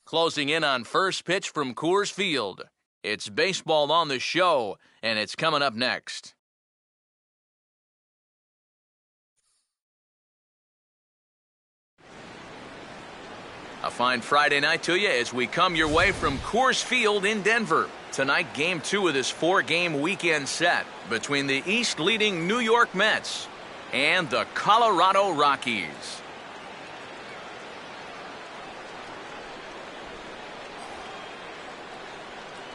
Closing in on first pitch from Coors Field. It's baseball on the show, and it's coming up next. A fine Friday night to you as we come your way from Coors Field in Denver. Tonight, Game 2 of this 4-game weekend set between the East-leading New York Mets and the Colorado Rockies.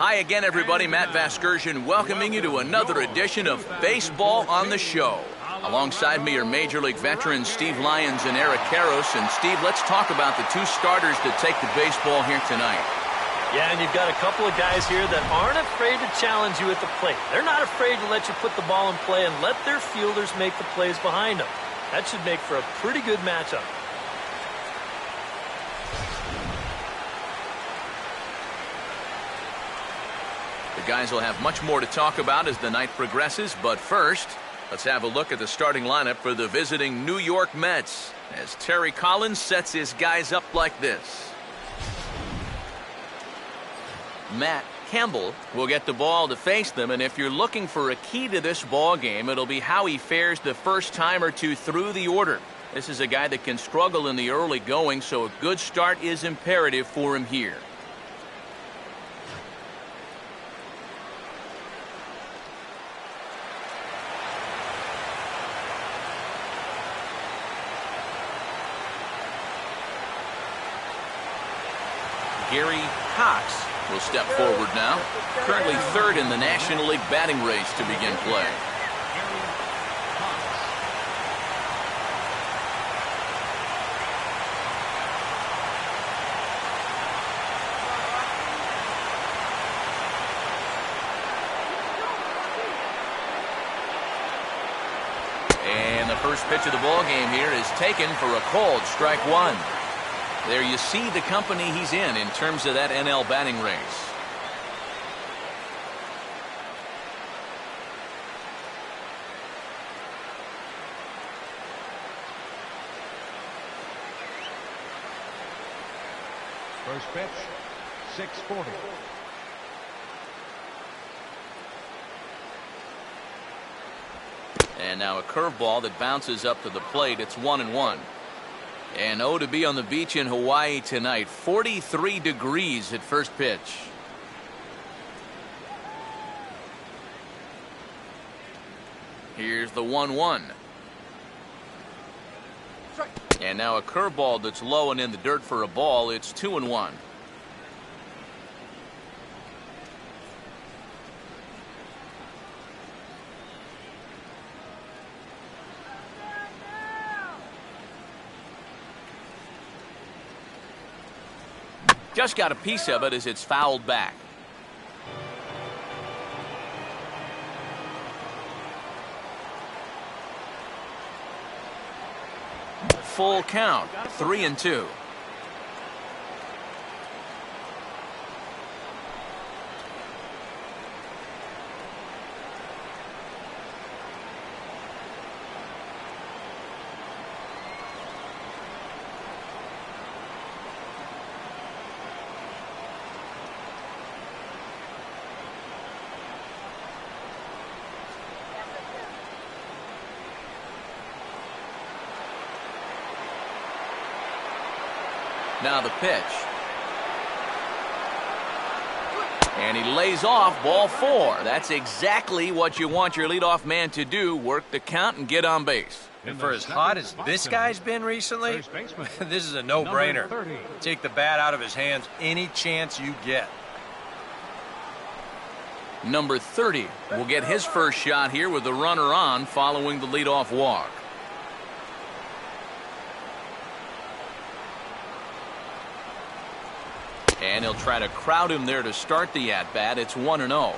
Hi again, everybody. Matt Vasgersian welcoming you to another edition of Baseball on the Show. Alongside me are Major League veterans Steve Lyons and Eric Karros. And Steve, let's talk about the two starters that take the baseball here tonight. Yeah, and you've got a couple of guys here that aren't afraid to challenge you at the plate. They're not afraid to let you put the ball in play and let their fielders make the plays behind them. That should make for a pretty good matchup. The guys will have much more to talk about as the night progresses, but first, let's have a look at the starting lineup for the visiting New York Mets as Terry Collins sets his guys up like this. Matt Campbell will get the ball to face them, and if you're looking for a key to this ball game, it'll be how he fares the first time or two through the order. This is a guy that can struggle in the early going, so a good start is imperative for him here. Gary Cox will step forward now, currently third in the National League batting race to begin play. And the first pitch of the ball game here is taken for a called strike one. There you see the company he's in terms of that NL batting race. First pitch, 640. And now a curveball that bounces up to the plate. It's 1-1. And to be on the beach in Hawaii tonight. 43 degrees at first pitch. Here's the 1-1. And now a curveball that's low and in the dirt for a ball. It's 2-1. Just got a piece of it as it's fouled back. Full count, 3-2. Now the pitch. And he lays off ball 4. That's exactly what you want your leadoff man to do. Work the count and get on base. And for as hot as this guy's been recently, this is a no-brainer. Take the bat out of his hands any chance you get. Number 30 will get his first shot here with the runner on following the leadoff walk. And he'll try to crowd him there to start the at-bat. It's 1-0.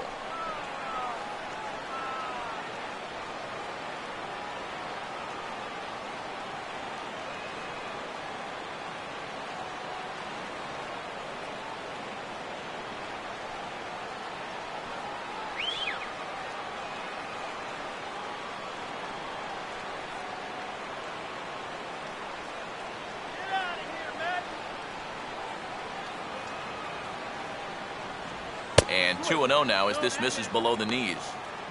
2-0 now as this misses below the knees.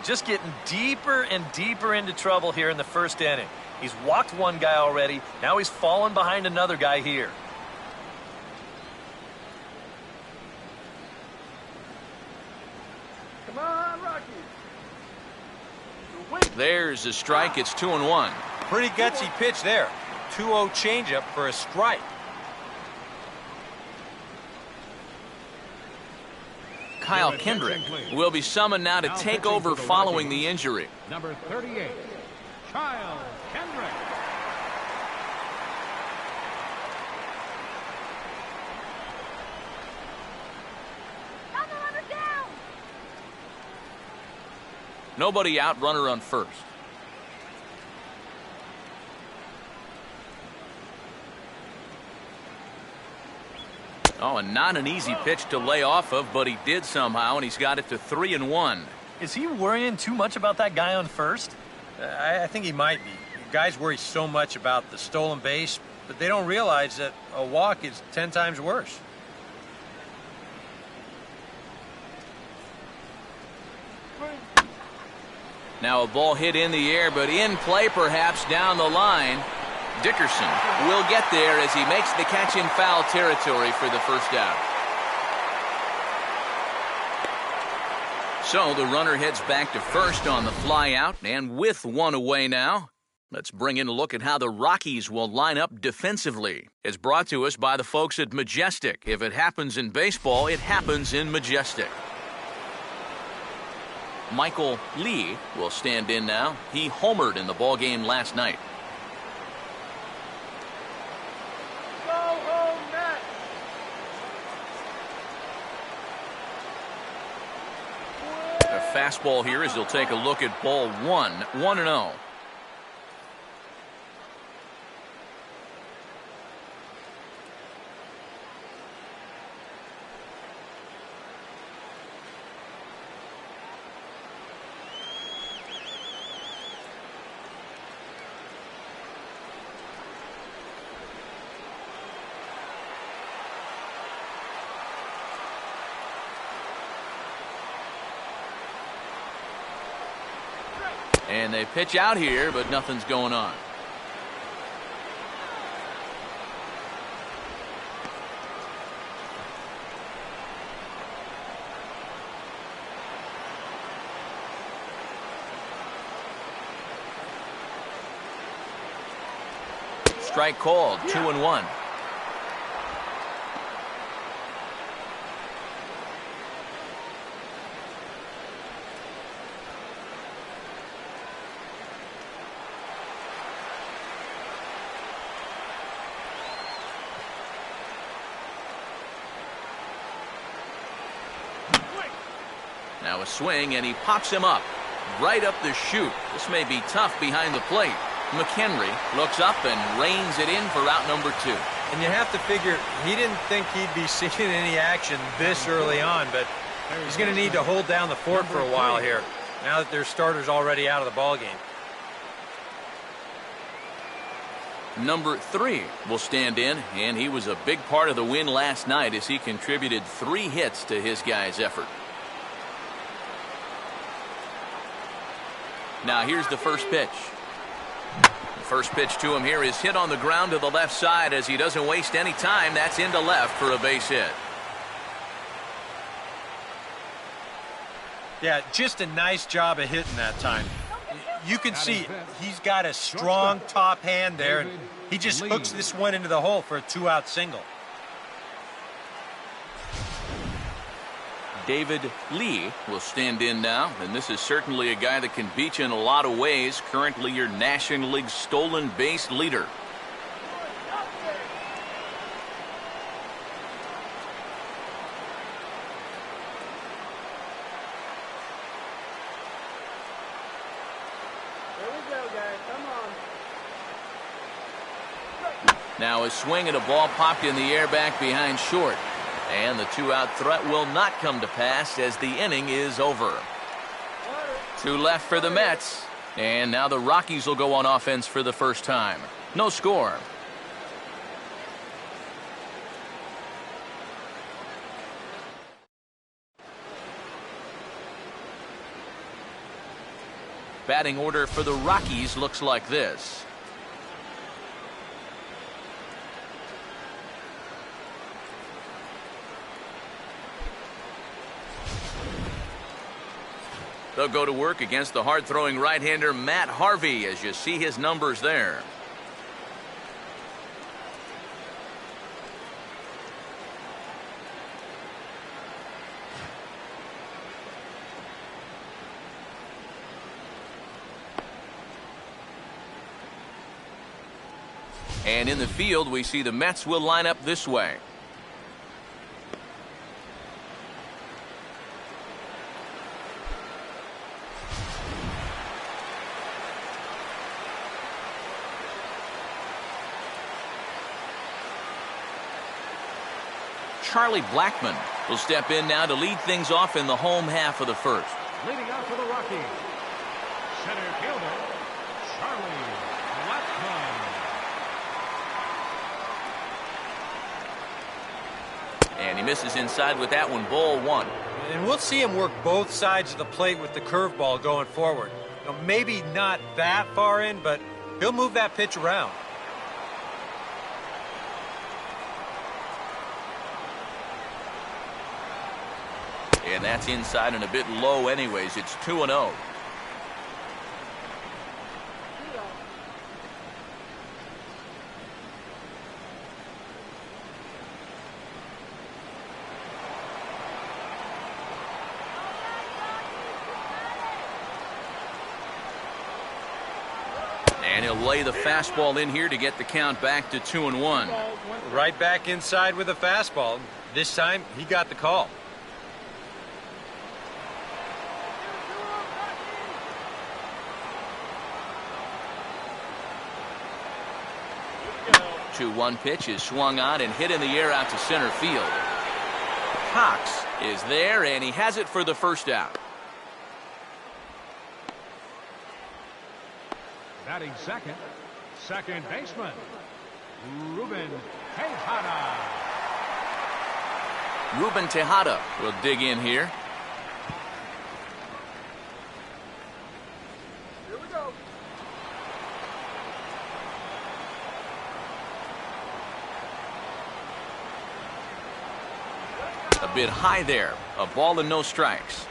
Just getting deeper and deeper into trouble here in the first inning. He's walked one guy already. Now he's fallen behind another guy here. Come on, Rockies. There's a strike. It's 2-1. Pretty gutsy pitch there. 2-0 changeup for a strike. Kyle Kendrick will be summoned now to take over following the injury. Number 38, Kyle Kendrick. Nobody out, runner on first. Oh, and not an easy pitch to lay off of, but he did somehow, and he's got it to 3-1. Is he worrying too much about that guy on first? I think he might be. Guys worry so much about the stolen base, but they don't realize that a walk is 10 times worse. Now a ball hit in the air, but in play perhaps down the line. Dickerson will get there as he makes the catch in foul territory for the first out. So the runner heads back to first on the fly out, and with one away now, let's bring in a look at how the Rockies will line up defensively. It's brought to us by the folks at Majestic. If it happens in baseball, it happens in Majestic. Michael Lee will stand in now. He homered in the ballgame last night. Go home, Matt. A fastball here as he'll take a look at ball one. 1-0. And they pitch out here, but nothing's going on. Strike called, 2-1. Now a swing, and he pops him up right up the chute. This may be tough behind the plate. McHenry looks up and reins it in for out number 2. And you have to figure he didn't think he'd be seeing any action this early on, but he's going to need to hold down the fort for a while here, now that their starter's already out of the ballgame. Number 3 will stand in, and he was a big part of the win last night as he contributed 3 hits to his guys' effort. Now here's the first pitch. The first pitch to him here is hit on the ground to the left side as he doesn't waste any time. That's into left for a base hit. Yeah, just a nice job of hitting that time. You can see he's got a strong top hand there, and he just hooks this one into the hole for a 2-out single. David Lee will stand in now, and this is certainly a guy that can beat you in a lot of ways. Currently your National League stolen base leader. There we go, guys. Come on. Now a swing and a ball popped in the air back behind short. And the 2-out threat will not come to pass as the inning is over. 2 left for the Mets. And now the Rockies will go on offense for the first time. No score. Batting order for the Rockies looks like this. They'll go to work against the hard-throwing right-hander Matt Harvey, as you see his numbers there. And in the field, we see the Mets will line up this way. Charlie Blackmon will step in now to lead things off in the home half of the first. Leading off for the Rockies, center fielder, Charlie Blackmon. And he misses inside with that one, ball one. And we'll see him work both sides of the plate with the curveball going forward. You know, maybe not that far in, but he'll move that pitch around. And that's inside and a bit low anyways. It's 2-0. And he'll lay the fastball in here to get the count back to 2-1. Right back inside with a fastball. This time, he got the call. 2-1 pitch is swung on and hit in the air out to center field. Cox is there, and he has it for the first out. Batting second, second baseman, Ruben Tejada. Ruben Tejada will dig in here. Here we go. A bit high there. A ball and no strikes.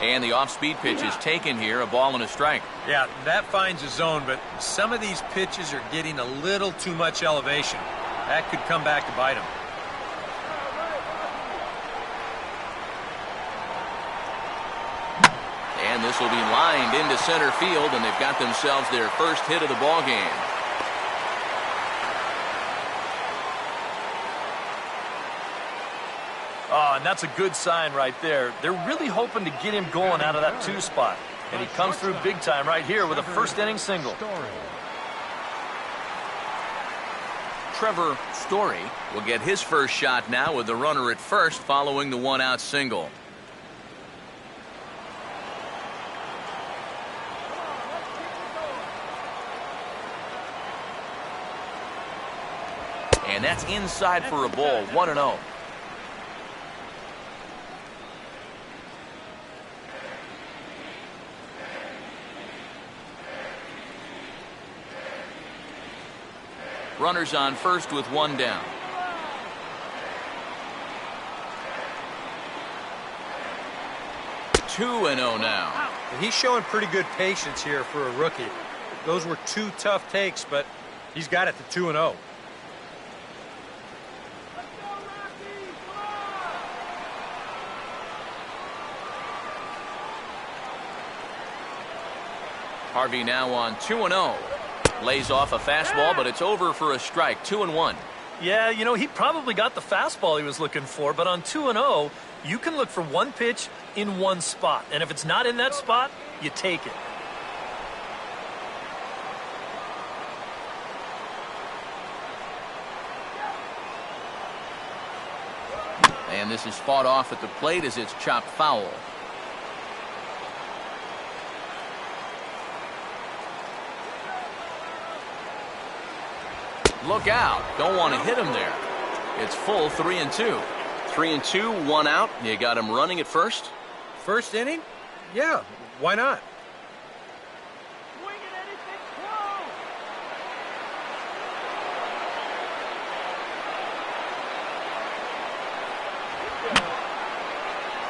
And the off-speed pitch is taken here, a ball and a strike. Yeah, that finds a zone, but some of these pitches are getting a little too much elevation. That could come back to bite him. And this will be lined into center field, and they've got themselves their first hit of the ball game. Oh, and that's a good sign right there. They're really hoping to get him going out of that 2 spot. And he comes through big time right here with a first-inning single. Trevor Story will get his first shot now with the runner at first following the 1-out single. And that's inside for a ball, 1-0. Runners on first with 1 down. Two and 0 now. He's showing pretty good patience here for a rookie. Those were 2 tough takes, but he's got it to 2-0. Harvey now on 2-0. Lays off a fastball, but it's over for a strike. 2-1. Yeah, you know, he probably got the fastball he was looking for, but on 2-0, you can look for 1 pitch in 1 spot. And if it's not in that spot, you take it. And this is fought off at the plate as it's chopped foul. Look out. Don't want to hit him there. It's full 3-2. 3-2, 1 out. You got him running at first. First inning? Yeah, why not? Swing it, anything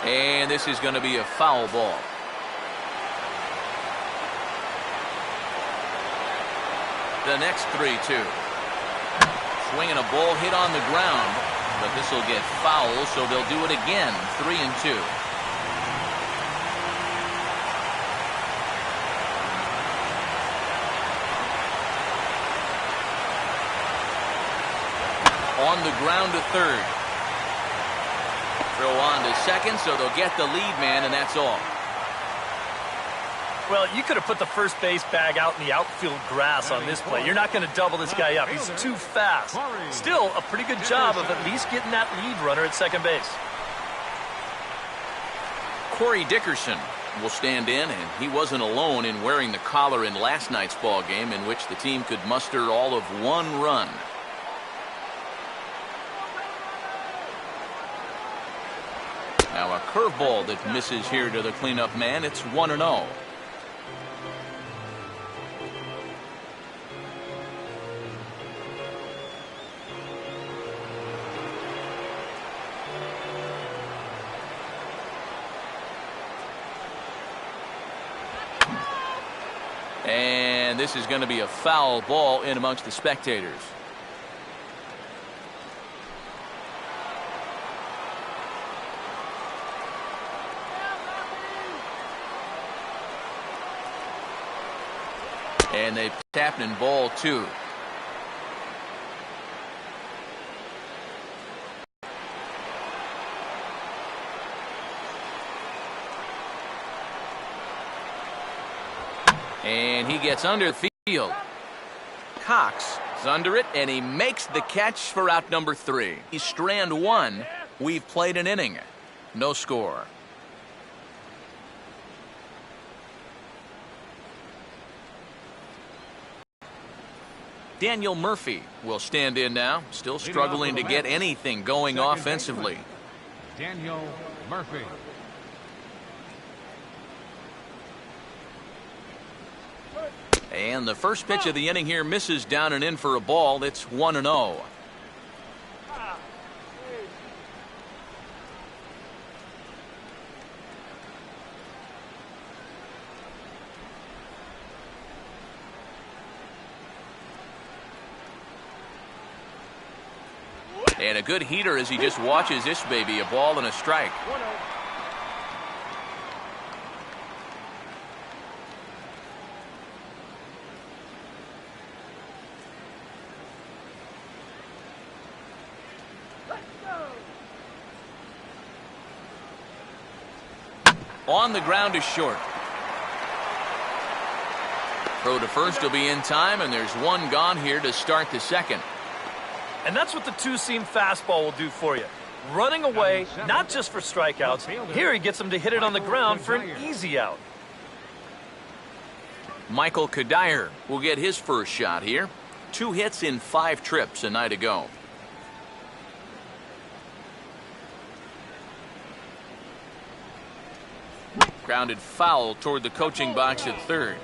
close. And this is going to be a foul ball. The next 3-2. Swinging a ball hit on the ground, but this will get foul, so they'll do it again. 3-2. On the ground to third. Throw on to second, so they'll get the lead man, and that's all. Well, you could have put the first base bag out in the outfield grass on this play. You're not going to double this guy up. He's too fast. Still, a pretty good job of at least getting that lead runner at second base. Corey Dickerson will stand in, and he wasn't alone in wearing the collar in last night's ball game, in which the team could muster all of 1 run. Now a curveball that misses here to the cleanup man. It's 1-0. And this is going to be a foul ball in amongst the spectators. And they tapped in ball 2. And he gets under the field. Cox is under it, and he makes the catch for out number 3. He's strand 1. We've played an inning. No score. Daniel Murphy will stand in now, still struggling to get anything going offensively. Daniel Murphy. And the first pitch of the inning here misses down and in for a ball. It's 1-0. And a good heater as he just watches this baby, a ball and a strike. On the ground is short. Throw to first will be in time, and there's 1 gone here to start the second. And that's what the two-seam fastball will do for you. Running away, not just for strikeouts. Here he gets him to hit it on the ground for an easy out. Michael Kadire will get his first shot here. 2 hits in 5 trips a night ago. Grounded foul toward the coaching box at third.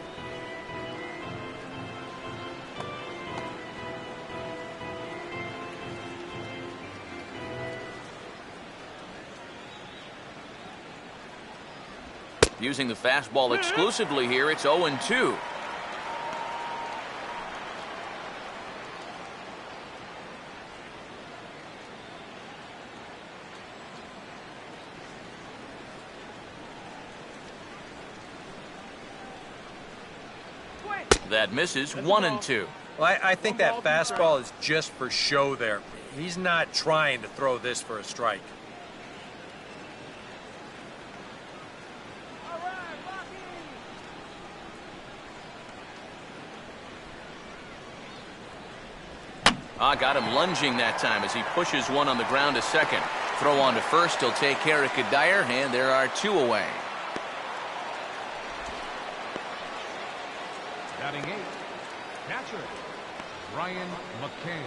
Using the fastball exclusively here, it's 0-2. That misses. 1-2. Well, I think that fastball is just for show there. He's not trying to throw this for a strike. Got him lunging that time as he pushes one on the ground to second. Throw on to first. He'll take care of Kadire, and there are 2 away. Batting 8, catcher,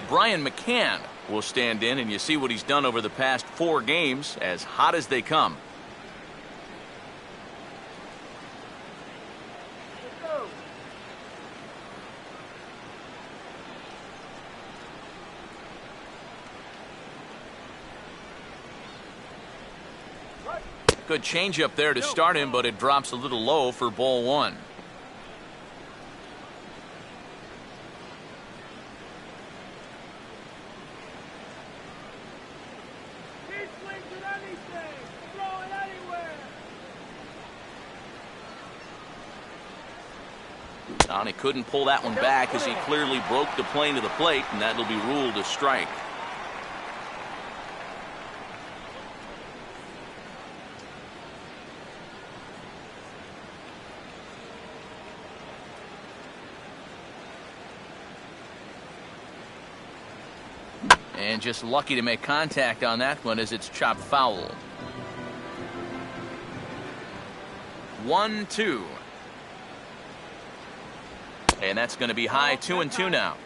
Brian McCann will stand in, and you see what he's done over the past 4 games, as hot as they come. Good changeup there to start him, but it drops a little low for ball 1. And he couldn't pull that one back as he clearly broke the plane to the plate, and that'll be ruled a strike. And just lucky to make contact on that one as it's chopped foul. 1-2. And that's going to be high 2-2 now.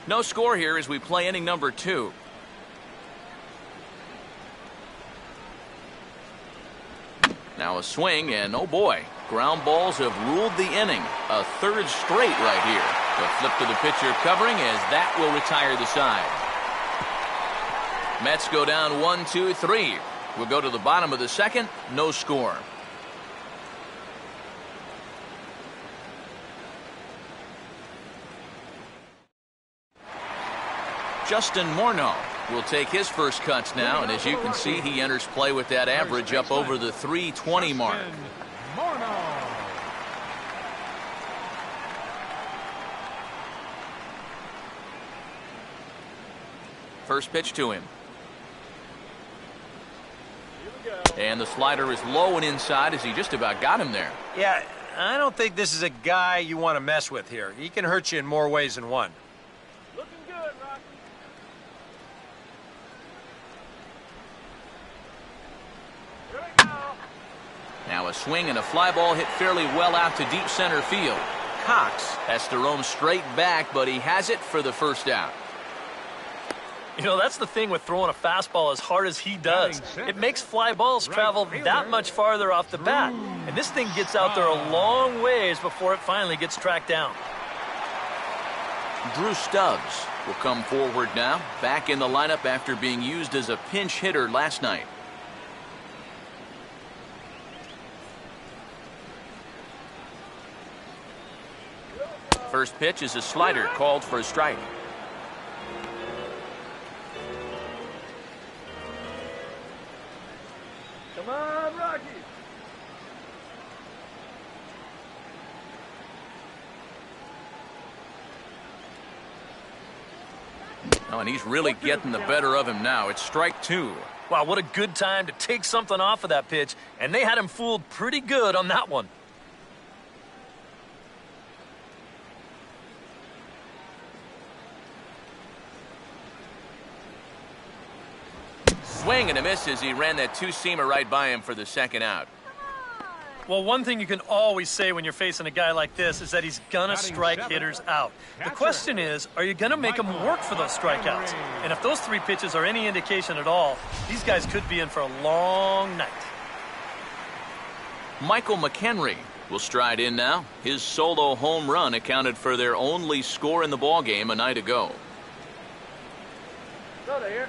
No score here as we play inning number 2. Now a swing, and oh boy, ground balls have ruled the inning. A 3rd straight right here. The flip to the pitcher covering as that will retire the side. Mets go down 1-2-3. We'll go to the bottom of the 2nd. No score. Justin Morneau will take his first cuts now, and as you can see, he enters play with that average up over the 320 mark. First pitch to him. And the slider is low and inside as he just about got him there. Yeah, I don't think this is a guy you want to mess with here. He can hurt you in more ways than one. Looking good, Rocky. Here we go. Now a swing and a fly ball hit fairly well out to deep center field. Cox has to roam straight back, but he has it for the first out. You know, that's the thing with throwing a fastball as hard as he does. It makes fly balls travel that much farther off the bat. And this thing gets out there a long ways before it finally gets tracked down. Drew Stubbs will come forward now, back in the lineup after being used as a pinch hitter last night. First pitch is a slider called for a strike. Come on, Rocky. Oh, and he's really getting the better of him now. It's strike 2. Wow, what a good time to take something off of that pitch. And they had him fooled pretty good on that one. Swing and a miss as he ran that 2-seamer right by him for the 2nd out. Well, one thing you can always say when you're facing a guy like this is that he's going to strike hitters out. The question is, are you going to make him work for those strikeouts? And if those 3 pitches are any indication at all, these guys could be in for a long night. Michael McHenry will stride in now. His solo home run accounted for their only score in the ballgame a night ago. Out of here.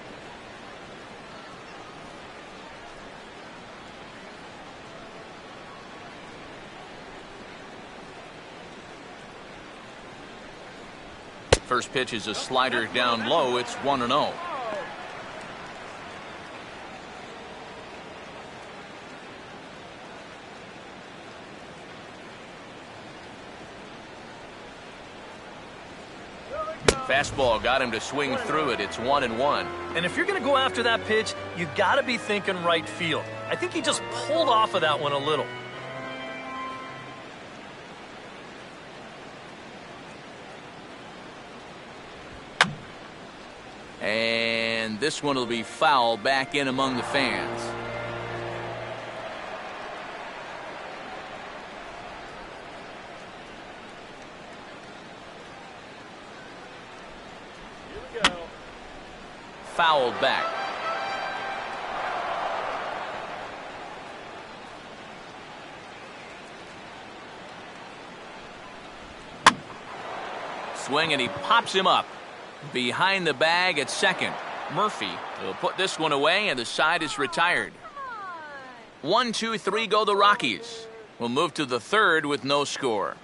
First pitch is a slider down low. It's 1-0. Fastball got him to swing through it. It's 1-1. And if you're going to go after that pitch, you got to be thinking right field. I think he just pulled off of that one a little. And And this one will be foul back in among the fans. Here we go. Fouled back. Swing, and he pops him up behind the bag at second. Murphy will put this one away, and the side is retired. 1, 2, 3 go the Rockies. We'll move to the third with no score.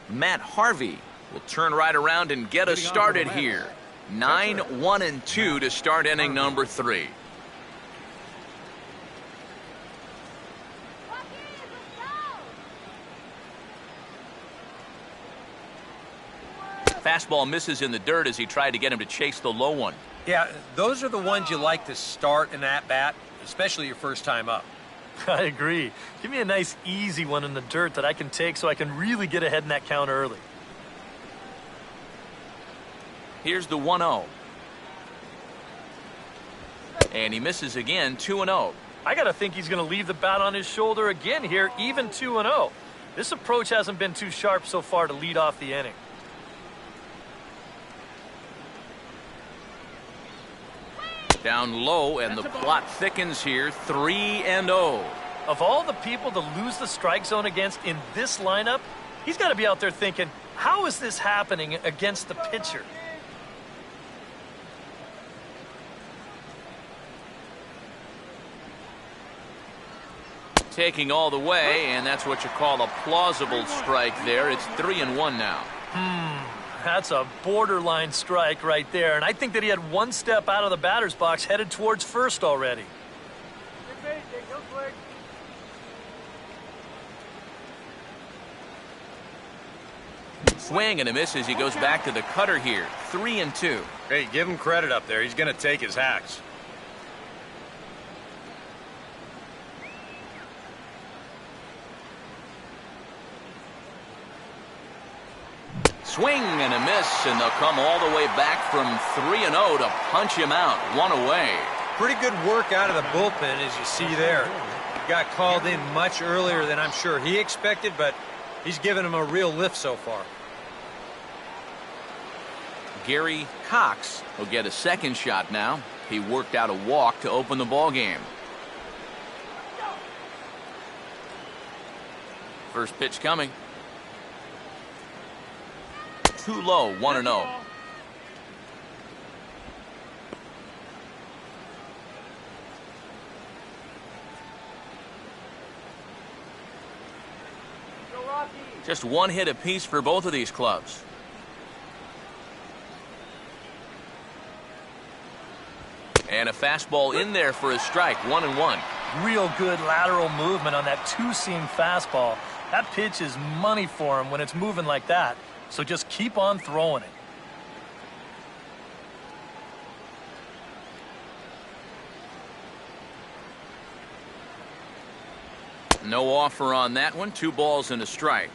Matt Harvey will turn right around and get us started here. 9, 1, and 2 to start inning number 3. Fastball misses in the dirt as he tried to get him to chase the low one. Yeah, those are the ones you like to start in at bat, especially your first time up. I agree. Give me a nice, easy one in the dirt that I can take so I can really get ahead in that count early. Here's the 1-0. And he misses again, 2-0. I got to think he's going to leave the bat on his shoulder again here, even 2-0. This approach hasn't been too sharp so far to lead off the inning. Down low, and the plot thickens here, 3-0. Of all the people to lose the strike zone against in this lineup, he's got to be out there thinking, how is this happening against the pitcher? Taking all the way, and that's what you call a plausible strike there. It's 3-1 now. That's a borderline strike right there, and I think that he had one step out of the batter's box headed towards first already. Good bait, Jake. Go quick. Swing and a miss as he goes back to the cutter here. 3-2. Hey, give him credit up there. He's going to take his hacks. Swing and a miss, and they'll come all the way back from 3-0 to punch him out. One away. Pretty good work out of the bullpen, as you see there. He got called in much earlier than I'm sure he expected, but he's given him a real lift so far. Gary Cox will get a second shot now. He worked out a walk to open the ball game. First pitch coming. Too low, 1-0. Go, Rockies. Just one hit apiece for both of these clubs. And a fastball in there for a strike, 1-1. Real good lateral movement on that two-seam fastball. That pitch is money for him when it's moving like that. So just keep on throwing it. No offer on that one. 2 balls and a strike.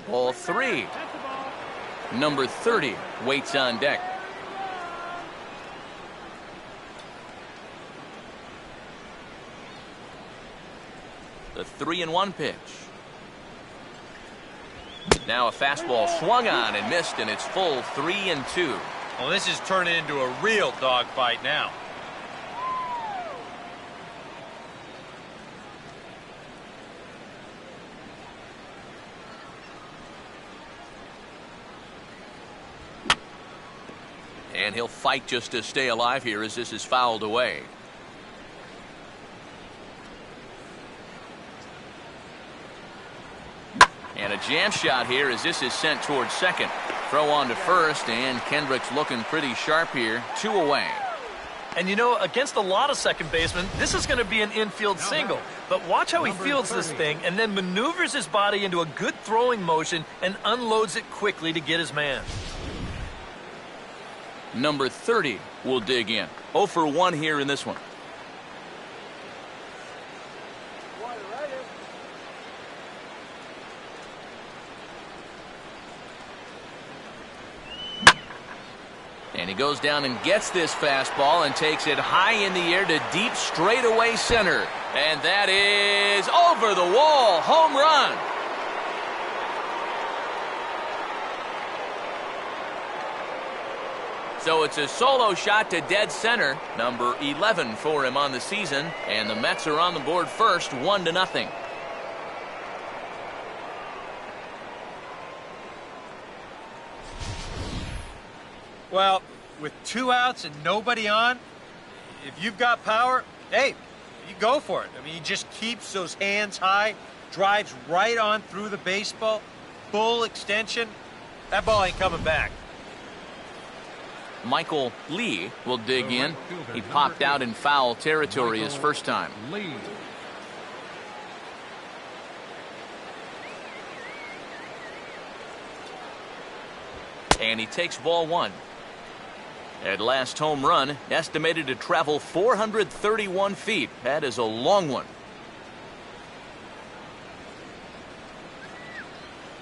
Ball 3. Number 30 waits on deck. The 3-1 pitch. Now a fastball swung on and missed, and it's full 3-2. Well, this is turning into a real dogfight now. And he'll fight just to stay alive here as this is fouled away. And a jam shot here as this is sent towards second. Throw on to first, and Kendrick's looking pretty sharp here. 2 away. And you know, against a lot of second basemen, this is going to be an infield single. But watch how he fields this thing and then maneuvers his body into a good throwing motion and unloads it quickly to get his man. Number 30 will dig in. 0 for 1 here in this one. And he goes down and gets this fastball and takes it high in the air to deep straightaway center. And that is over the wall. Home run. So it's a solo shot to dead center. Number 11 for him on the season. And the Mets are on the board first, 1-0. Well, with 2 outs and nobody on, if you've got power, hey, you go for it. I mean, he just keeps those hands high, drives right on through the baseball, full extension. That ball ain't coming back. Michael Lee will dig in. He popped out in foul territory his first time. And he takes ball 1. At last home run, estimated to travel 431 feet. That is a long one.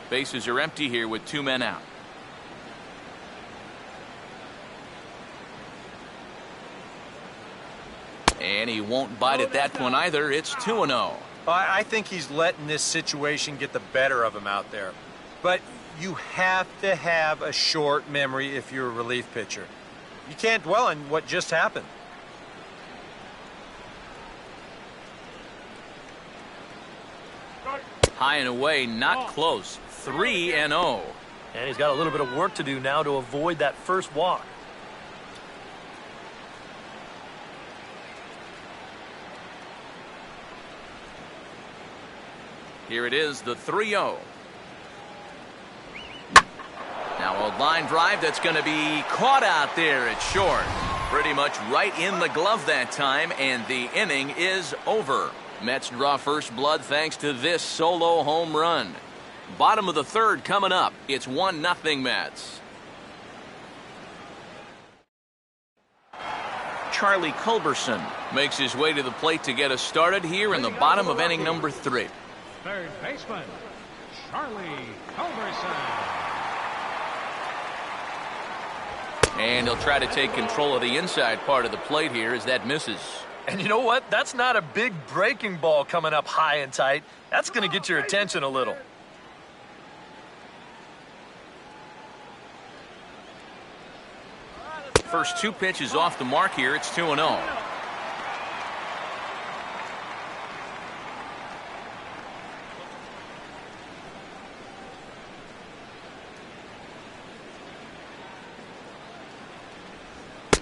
Bases are empty here with 2 men out. And he won't bite at that one either. It's 2-0. I think he's letting this situation get the better of him out there. But you have to have a short memory if you're a relief pitcher. You can't dwell on what just happened. High and away, not close. 3-0. And he's got a little bit of work to do now to avoid that first walk. Here it is, the 3-0. Now a line drive that's going to be caught out there at short. Pretty much right in the glove that time, and the inning is over. Mets draw first blood thanks to this solo home run. Bottom of the third coming up. It's 1-0 Mets. Charlie Culberson makes his way to the plate to get us started here in the bottom of inning number 3. Third baseman, Charlie Culberson. And he'll try to take control of the inside part of the plate here as that misses. And you know what? That's not a big breaking ball coming up high and tight. That's going to get your attention a little. First 2 pitches off the mark here. It's 2-0.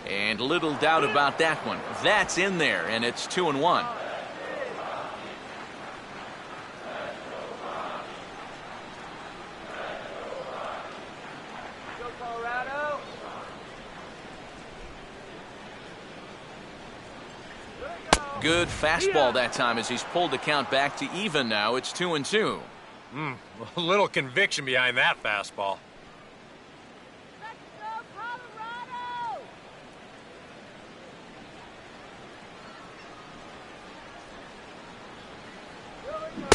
And little doubt about that one. That's in there, and it's 2-1. Good fastball that time as he's pulled the count back to even now. It's 2-2. A little conviction behind that fastball.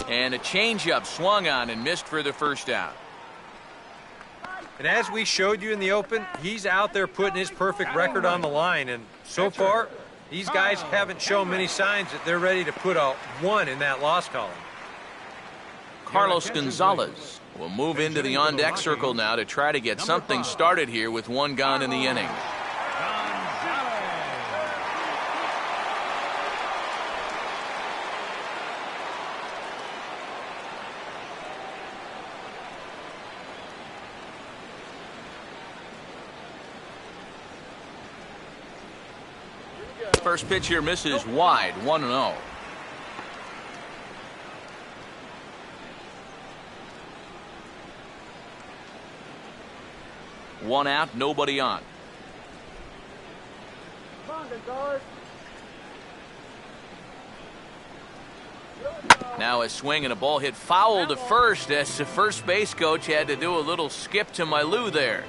And a changeup swung on and missed for the first out. And as we showed you in the open, he's out there putting his perfect record on the line. And so far, these guys haven't shown many signs that they're ready to put a 1 in that loss column. Carlos Gonzalez will move into the on-deck circle now to try to get something started here with 1 gone in the inning. First pitch here misses wide, 1-0. One out, nobody on. on, Gonzalez. Now a swing and a ball hit foul to first as the first base coach had to do a little skip to my loo there.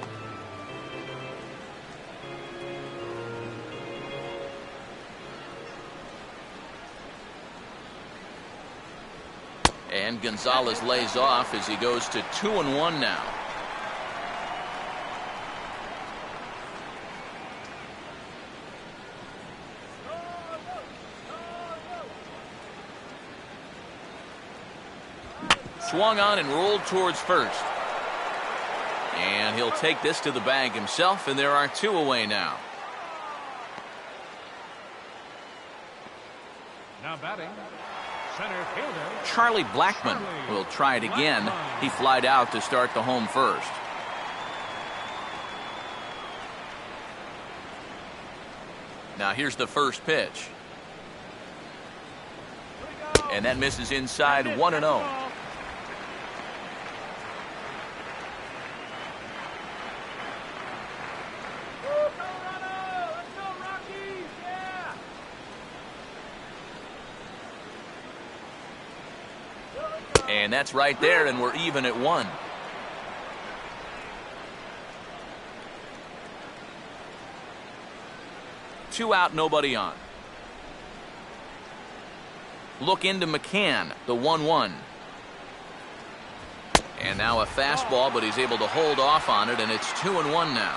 And Gonzalez lays off as he goes to 2-1 now. Swung on and rolled towards first. And he'll take this to the bag himself, and there are 2 away now. Now batting, center fielder Charlie Blackmon will try it again. He flied out to start the home first. Now here's the first pitch. And that misses inside 1-0. Let's go, Rockies! Yeah! And that's right there, and we're even at 1. Two out, nobody on. Look into McCann, the 1-1. And now a fastball, but he's able to hold off on it, and it's 2-1 now.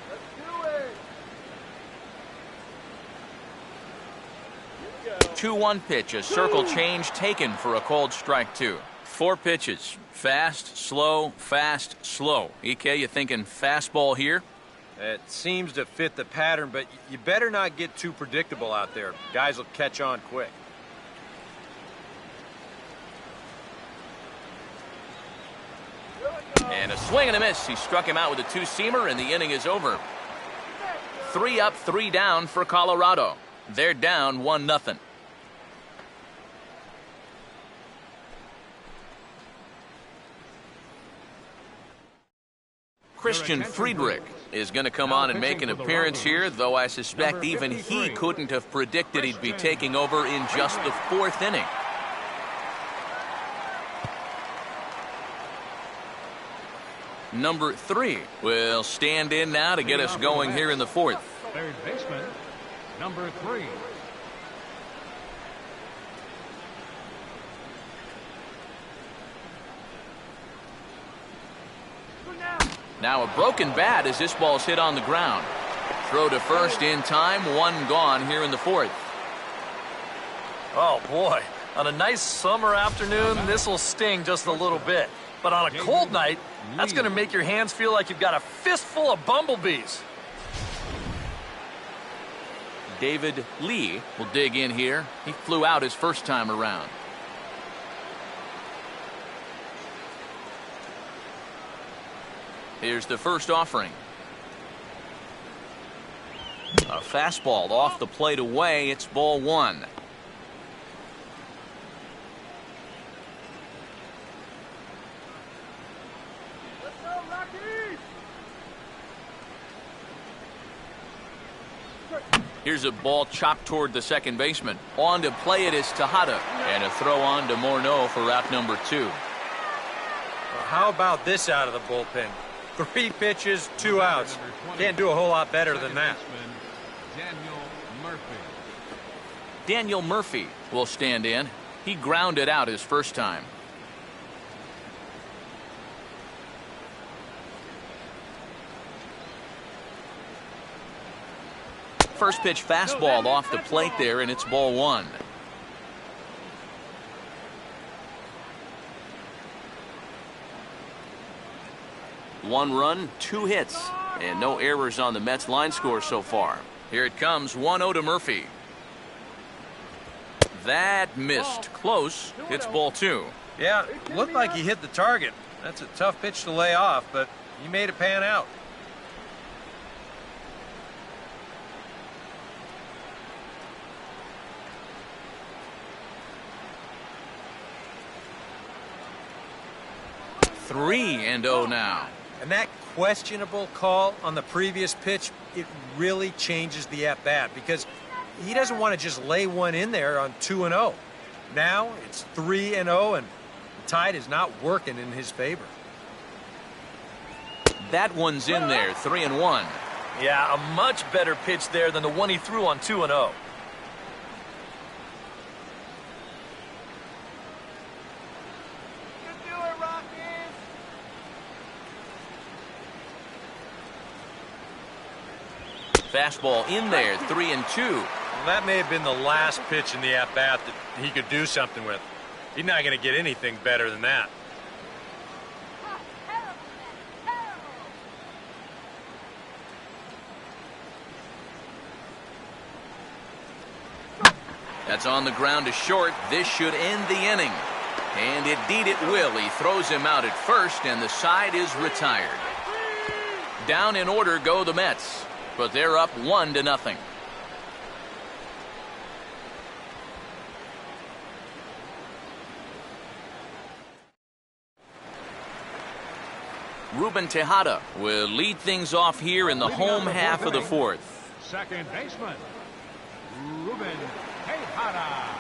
Let's do it! 2-1 pitch, a circle change taken for a called strike 2. 4 pitches, fast, slow, fast, slow. EK, you thinking fastball here? It seems to fit the pattern, but you better not get too predictable out there. Guys will catch on quick. And a swing and a miss. He struck him out with a 2-seamer, and the inning is over. 3 up, 3 down for Colorado. They're down 1-0. Christian Friedrich is going to come on and make an appearance here, though I suspect even he couldn't have predicted he'd be taking over in just the 4th inning. Number 3 will stand in now to get us going here in the 4th. third baseman, number 3. Now a broken bat as this ball's hit on the ground. Throw to first in time, 1 gone here in the 4th. Oh, boy. On a nice summer afternoon, this will sting just a little bit. But on a cold night, that's going to make your hands feel like you've got a fistful of bumblebees. David Lee will dig in here. He flew out his first time around. Here's the first offering. A fastball off the plate away. It's ball 1. Let's go, Rockies! Here's a ball chopped toward the second baseman. On to play it is Tejada. And a throw on to Morneau for out number 2. Well, how about this out of the bullpen? 3 pitches, 2 outs. Can't do a whole lot better than that. Daniel Murphy will stand in. He grounded out his first time. First pitch fastball off the plate there, and it's ball 1. One run, 2 hits, and no errors on the Mets line score so far. Here it comes, 1-0 to Murphy. That missed. Close. It's ball 2. Yeah, looked like he hit the target. That's a tough pitch to lay off, but he made it pan out. 3-0 now. And that questionable call on the previous pitch, it really changes the at-bat because he doesn't want to just lay one in there on 2-0. Now it's 3-0, and the tide is not working in his favor. That one's in there, 3-1. Yeah, a much better pitch there than the one he threw on 2-0. Fastball in there, 3-2. Well, that may have been the last pitch in the at-bat that he could do something with. He's not going to get anything better than that. That's on the ground to short. This should end the inning. And indeed it will. He throws him out at first, and the side is retired. Down in order go the Mets, but they're up 1-0. Ruben Tejada will lead things off here in the home half of the fourth. Second baseman, Ruben Tejada.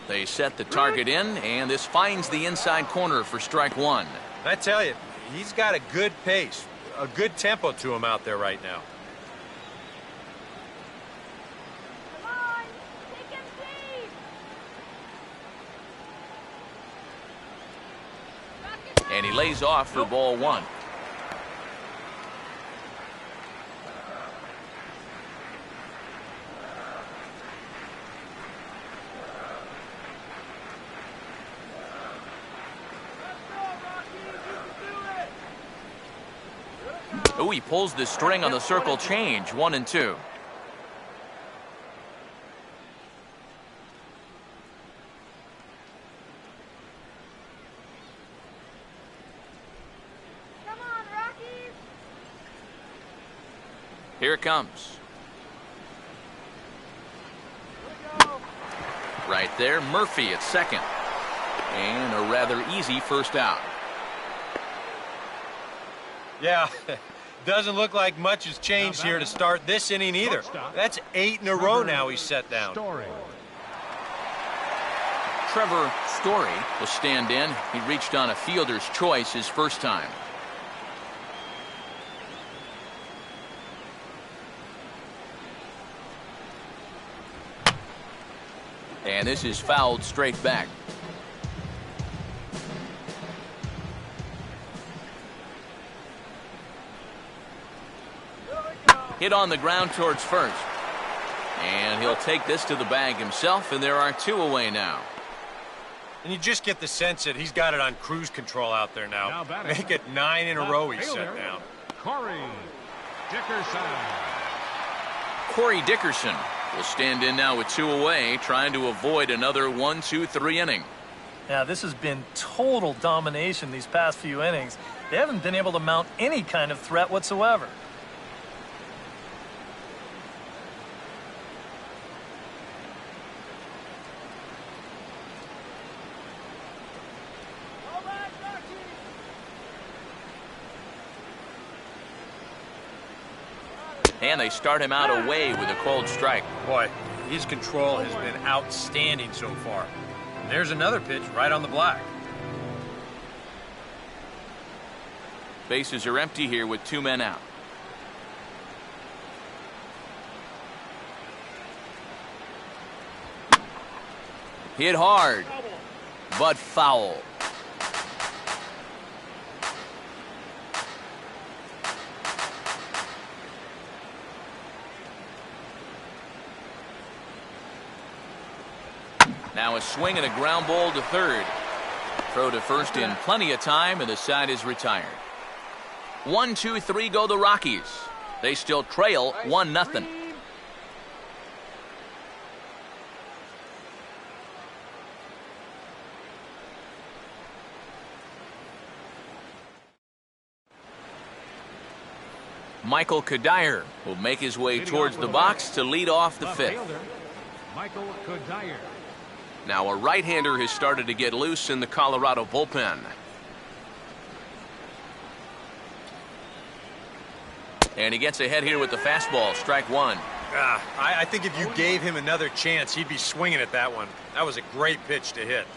They set the target in, and this finds the inside corner for strike one. I tell you, he's got a good pace, a good tempo to him out there right now. Come on, take him deep. And he lays off for ball one. Oh, he pulls the string on the circle change, 1-2. Come on, Rockies. Here it comes. Right there, Murphy at second. And a rather easy first out. Yeah, doesn't look like much has changed here to start this inning either. That's 8 in a row now he's set down. Story. Trevor Story will stand in. He reached on a fielder's choice his first time. And this is fouled straight back. Hit on the ground towards first. And he'll take this to the bag himself, and there are 2 away now. And you just get the sense that he's got it on cruise control out there now. Make it 9 in a row he's set down. Corey Dickerson. Corey Dickerson will stand in now with 2 away, trying to avoid another 1-2-3 inning. Now, this has been total domination these past few innings. They haven't been able to mount any kind of threat whatsoever. And they start him out away with a cold strike. Boy, his control has been outstanding so far. There's another pitch right on the black. Bases are empty here with 2 men out. Hit hard, but foul. Now a swing and a ground ball to third. Throw to first in plenty of time, and the side is retired. 1-2-3 go the Rockies. They still trail 1-0. Michael Kadire will make his way towards the box to lead off the fifth. Michael Kodire. Now a right-hander has started to get loose in the Colorado bullpen. And he gets ahead here with the fastball, strike one. I think if you gave him another chance, he'd be swinging at that one. That was a great pitch to hit.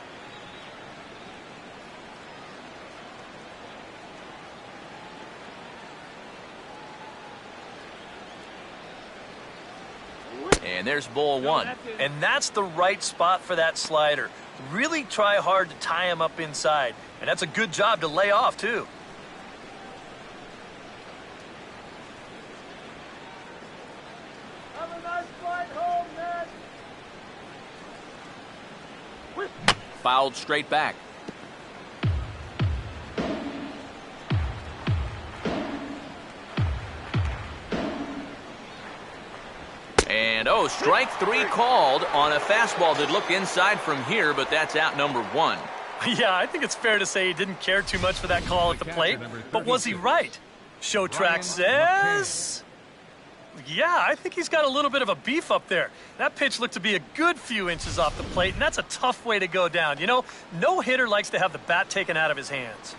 And there's ball one. And that's the right spot for that slider. Really try hard to tie him up inside. And that's a good job to lay off, too. Have a nice flight home, man. Fouled straight back. And oh, strike three called on a fastball that looked inside from here, but that's out number one. Yeah, I think it's fair to say he didn't care too much for that call at the plate. But was he right? Show track says... Yeah, I think he's got a little bit of a beef up there. That pitch looked to be a good few inches off the plate, and that's a tough way to go down. You know, no hitter likes to have the bat taken out of his hands.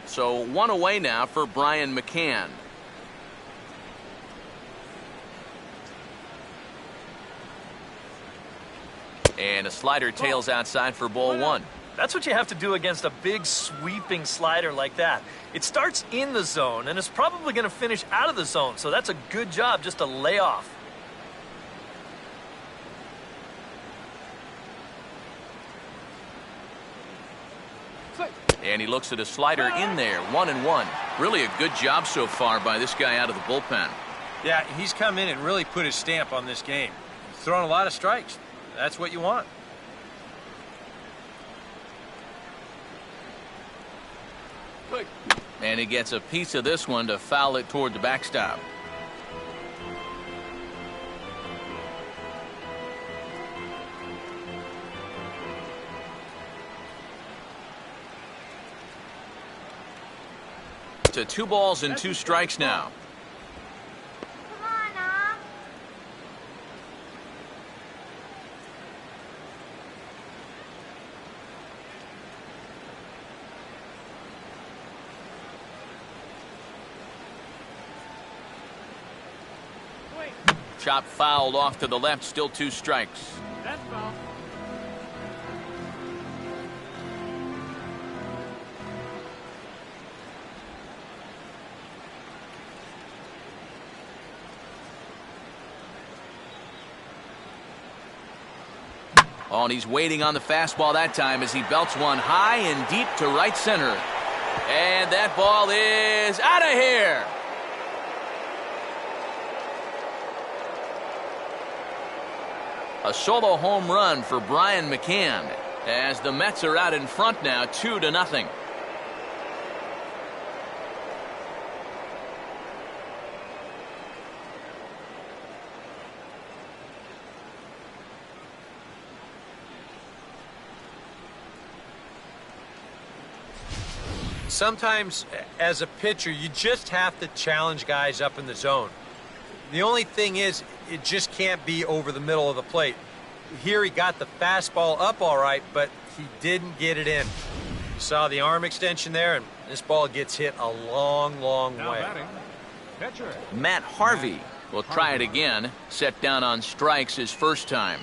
So one away now for Brian McCann. And a slider tails outside for ball one. That's what you have to do against a big sweeping slider like that. It starts in the zone, and it's probably going to finish out of the zone, so that's a good job just to lay off. And he looks at a slider in there, 1-1. Really a good job so far by this guy out of the bullpen. Yeah, he's come in and really put his stamp on this game. He's thrown a lot of strikes. That's what you want. And he gets a piece of this one to foul it toward the backstop. To 2 balls and 2 strikes now. Come on, now. Chop fouled off to the left, still 2 strikes. That's foul. Oh, and he's waiting on the fastball that time as he belts one high and deep to right center. And that ball is out of here. A solo home run for Brian McCann as the Mets are out in front now, 2-0. Sometimes, as a pitcher, you just have to challenge guys up in the zone. The only thing is, it just can't be over the middle of the plate. Here he got the fastball up all right, but he didn't get it in. You saw the arm extension there, and this ball gets hit a long, long Now way. batting, pitcher. Matt Harvey will try it again. Set down on strikes his first time.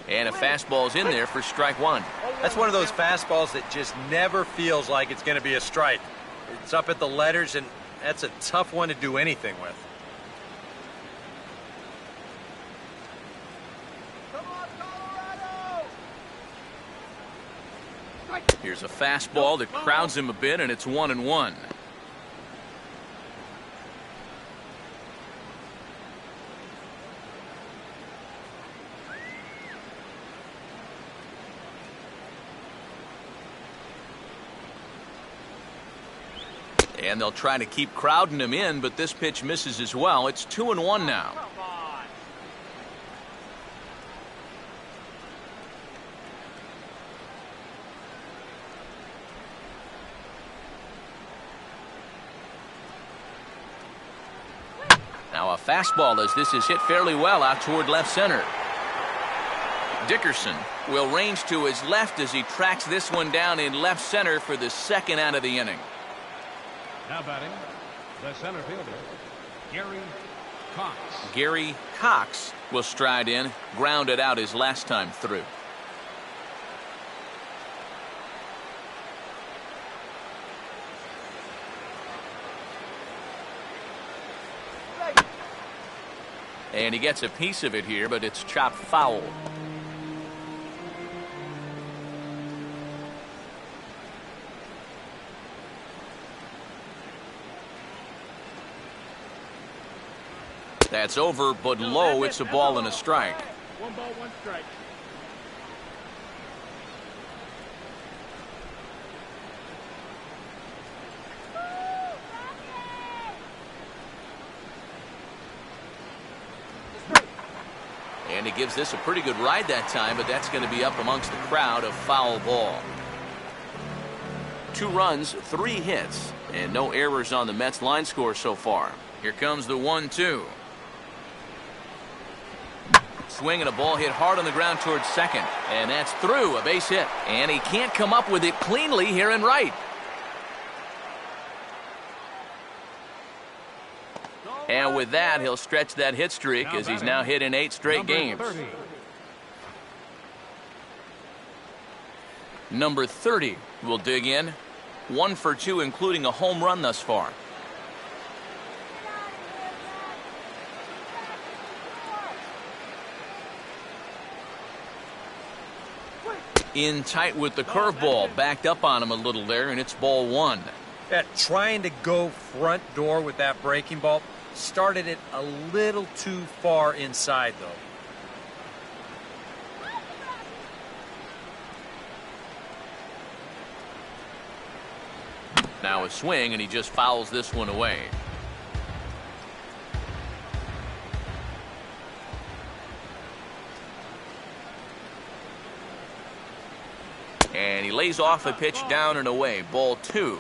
And a fastball's in there for strike one. That's one of those fastballs that just never feels like it's going to be a strike. It's up at the letters, and that's a tough one to do anything with. Come on, Colorado! Here's a fastball that crowds him a bit, and it's 1-1. And they'll try to keep crowding him in, but this pitch misses as well. It's 2-1 now. Come on. Now a fastball as this is hit fairly well out toward left center. Dickerson will range to his left as he tracks this one down in left center for the second out of the inning. Now batting, the center fielder, Gary Cox. Gary Cox will stride in, grounded out his last time through. And he gets a piece of it here, but it's chopped foul. That's over, but low. It's a ball and a strike. 1 ball, 1 strike. And he gives this a pretty good ride that time, but that's going to be up amongst the crowd. A foul ball. 2 runs, 3 hits, and no errors on the Mets line score so far. Here comes the 1-2. Swing and a ball hit hard on the ground towards second, and that's through, a base hit. And he can't come up with it cleanly here in right. And with that, he'll stretch that hit streak as he's now hit in 8 straight games. Number 30 will dig in. 1 for 2, including a home run thus far. In tight with the curveball, backed up on him a little there, and it's ball 1. Yeah, trying to go front door with that breaking ball. Started it a little too far inside, though. Now a swing, and he just fouls this one away. And he lays off a pitch down and away. Ball 2.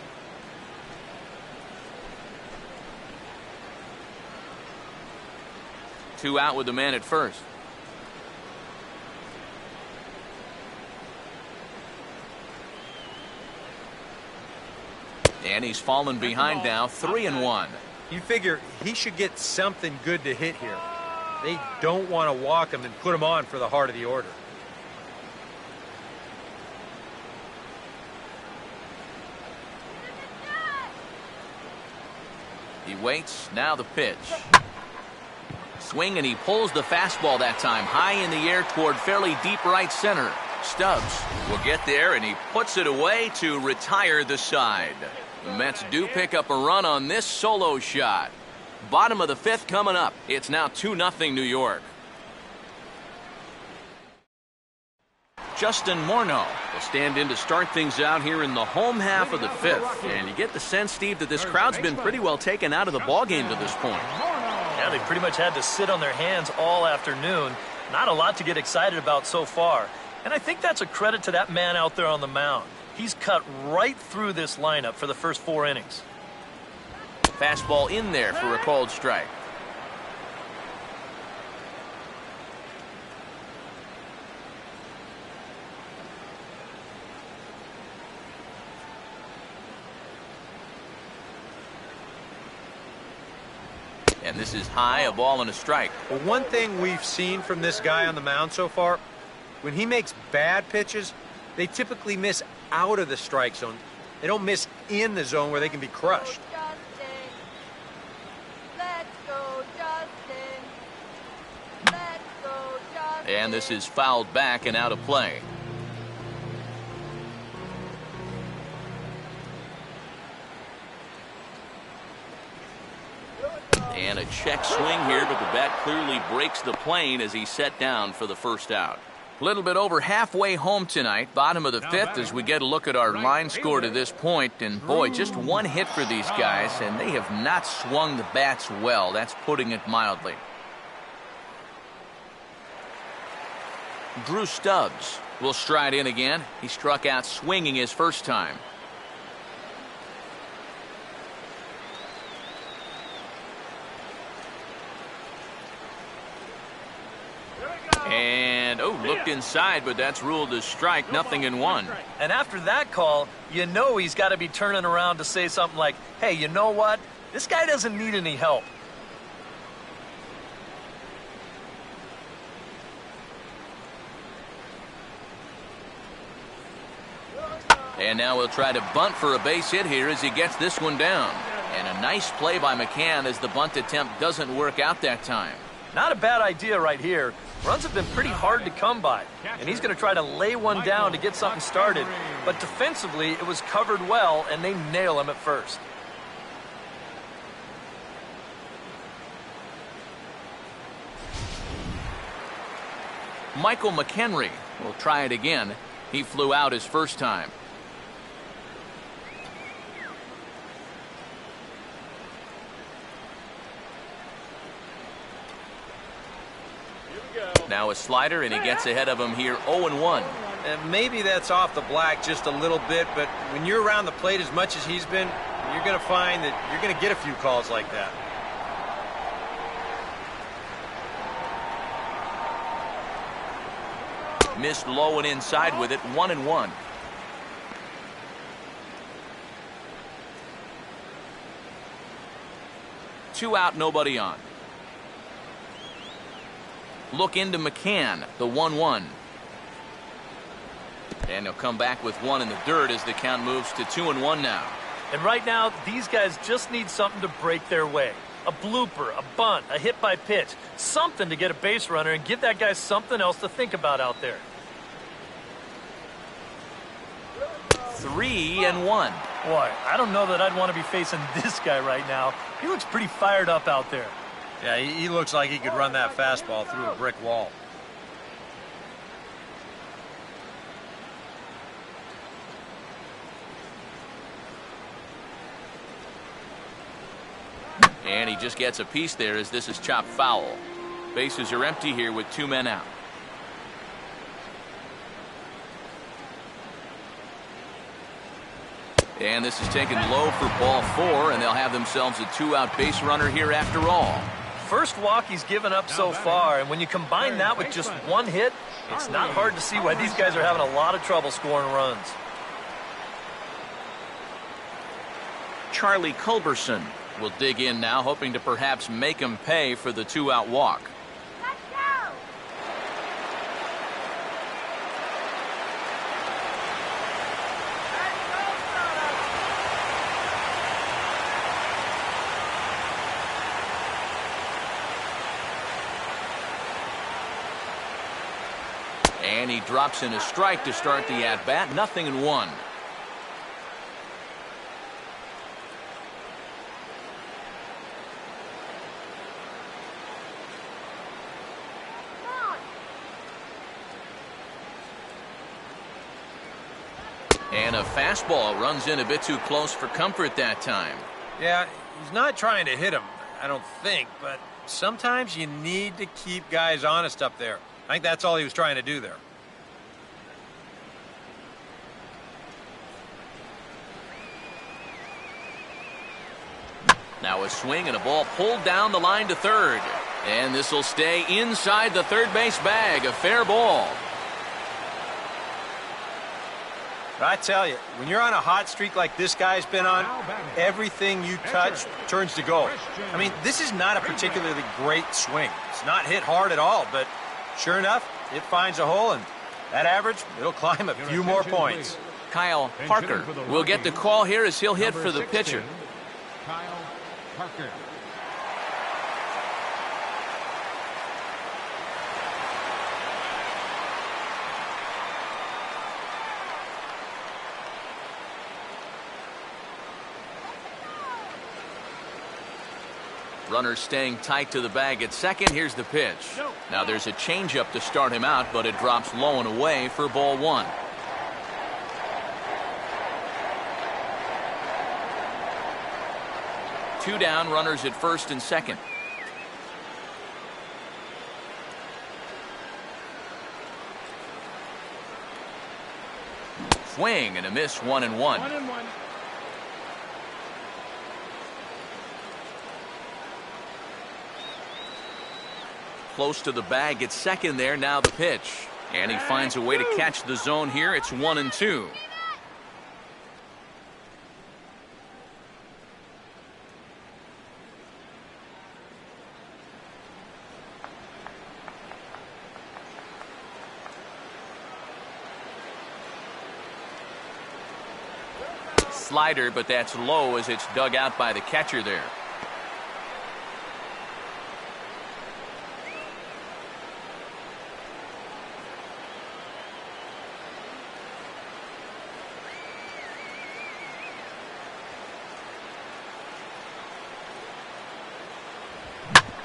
Two out with the man at first. And he's fallen behind now, 3-1. You figure he should get something good to hit here. They don't want to walk him and put him on for the heart of the order. He waits, now the pitch. Swing, and he pulls the fastball that time high in the air toward fairly deep right center. Stubbs will get there, and he puts it away to retire the side. The Mets do pick up a run on this solo shot. Bottom of the 5th coming up. It's now 2-0 New York. Justin Morneau will stand in to start things out here in the home half of the 5th. And you get the sense, Steve, that this crowd's been pretty well taken out of the ballgame to this point. Yeah, they pretty much had to sit on their hands all afternoon. Not a lot to get excited about so far. And I think that's a credit to that man out there on the mound. He's cut right through this lineup for the first 4 innings. Fastball in there for a called strike. And this is high, a ball and a strike. Well, one thing we've seen from this guy on the mound so far, when he makes bad pitches, they typically miss out of the strike zone. They don't miss in the zone where they can be crushed. Let's go, Justin. Let's go, Justin. And this is fouled back and out of play. And a check swing here, but the bat clearly breaks the plane as he's set down for the first out. A little bit over halfway home tonight, bottom of the 5th, as we get a look at our line score to this point. And boy, just 1 hit for these guys, and they have not swung the bats well. That's putting it mildly. Drew Stubbs will stride in again. He struck out swinging his first time. And, oh, looked inside, but that's ruled a strike, nothing in one. And after that call, you know he's got to be turning around to say something like, hey, you know what? This guy doesn't need any help. And now we'll try to bunt for a base hit here as he gets this one down. And a nice play by McCann as the bunt attempt doesn't work out that time. Not a bad idea right here. Runs have been pretty hard to come by, and he's going to try to lay one down to get something started. But defensively, it was covered well, and they nail him at first. Michael McHenry will try it again. He flew out his first time. Now a slider, and he gets ahead of him here 0-1. And maybe that's off the black just a little bit, but when you're around the plate as much as he's been, you're going to find that you're going to get a few calls like that. Missed low and inside with it, 1-1. Two out, nobody on. Look into McCann, the 1-1. And he'll come back with one in the dirt as the count moves to 2-1 now. And right now, these guys just need something to break their way. A blooper, a bunt, a hit by pitch, something to get a base runner and give that guy something else to think about out there. 3-1. Boy, I don't know that I'd want to be facing this guy right now. He looks pretty fired up out there. Yeah, he looks like he could run that fastball through a brick wall. And he just gets a piece there as this is chopped foul. Bases are empty here with two men out. And this is taken low for ball 4, and they'll have themselves a two-out base runner here after all. First walk he's given up so far, and when you combine that with just one hit, it's not hard to see why these guys are having a lot of trouble scoring runs. Charlie Culberson will dig in now, hoping to perhaps make him pay for the two-out walk. Let's go! And he drops in a strike to start the at-bat. 0-1. And a fastball runs in a bit too close for comfort that time. Yeah, he's not trying to hit him, I don't think, but sometimes you need to keep guys honest up there. I think that's all he was trying to do there. Now a swing and a ball pulled down the line to third. And this will stay inside the third base bag. A fair ball. I tell you, when you're on a hot streak like this guy's been on, everything you touch turns to gold. I mean, this is not a particularly great swing. It's not hit hard at all, but sure enough, it finds a hole, and that average, it'll climb a few more points. Kyle Parker will get the call here as he'll hit for the pitcher. Kyle Parker. Runner staying tight to the bag at second. Here's the pitch. Now there's a changeup to start him out, but it drops low and away for ball 1. Two down, runners at first and second. Swing and a miss, 1-1. 1-1. close to the bag. It's second there. Now the pitch. And he finds a way to catch the zone here. It's 1-2. Slider, but that's low as it's dug out by the catcher there.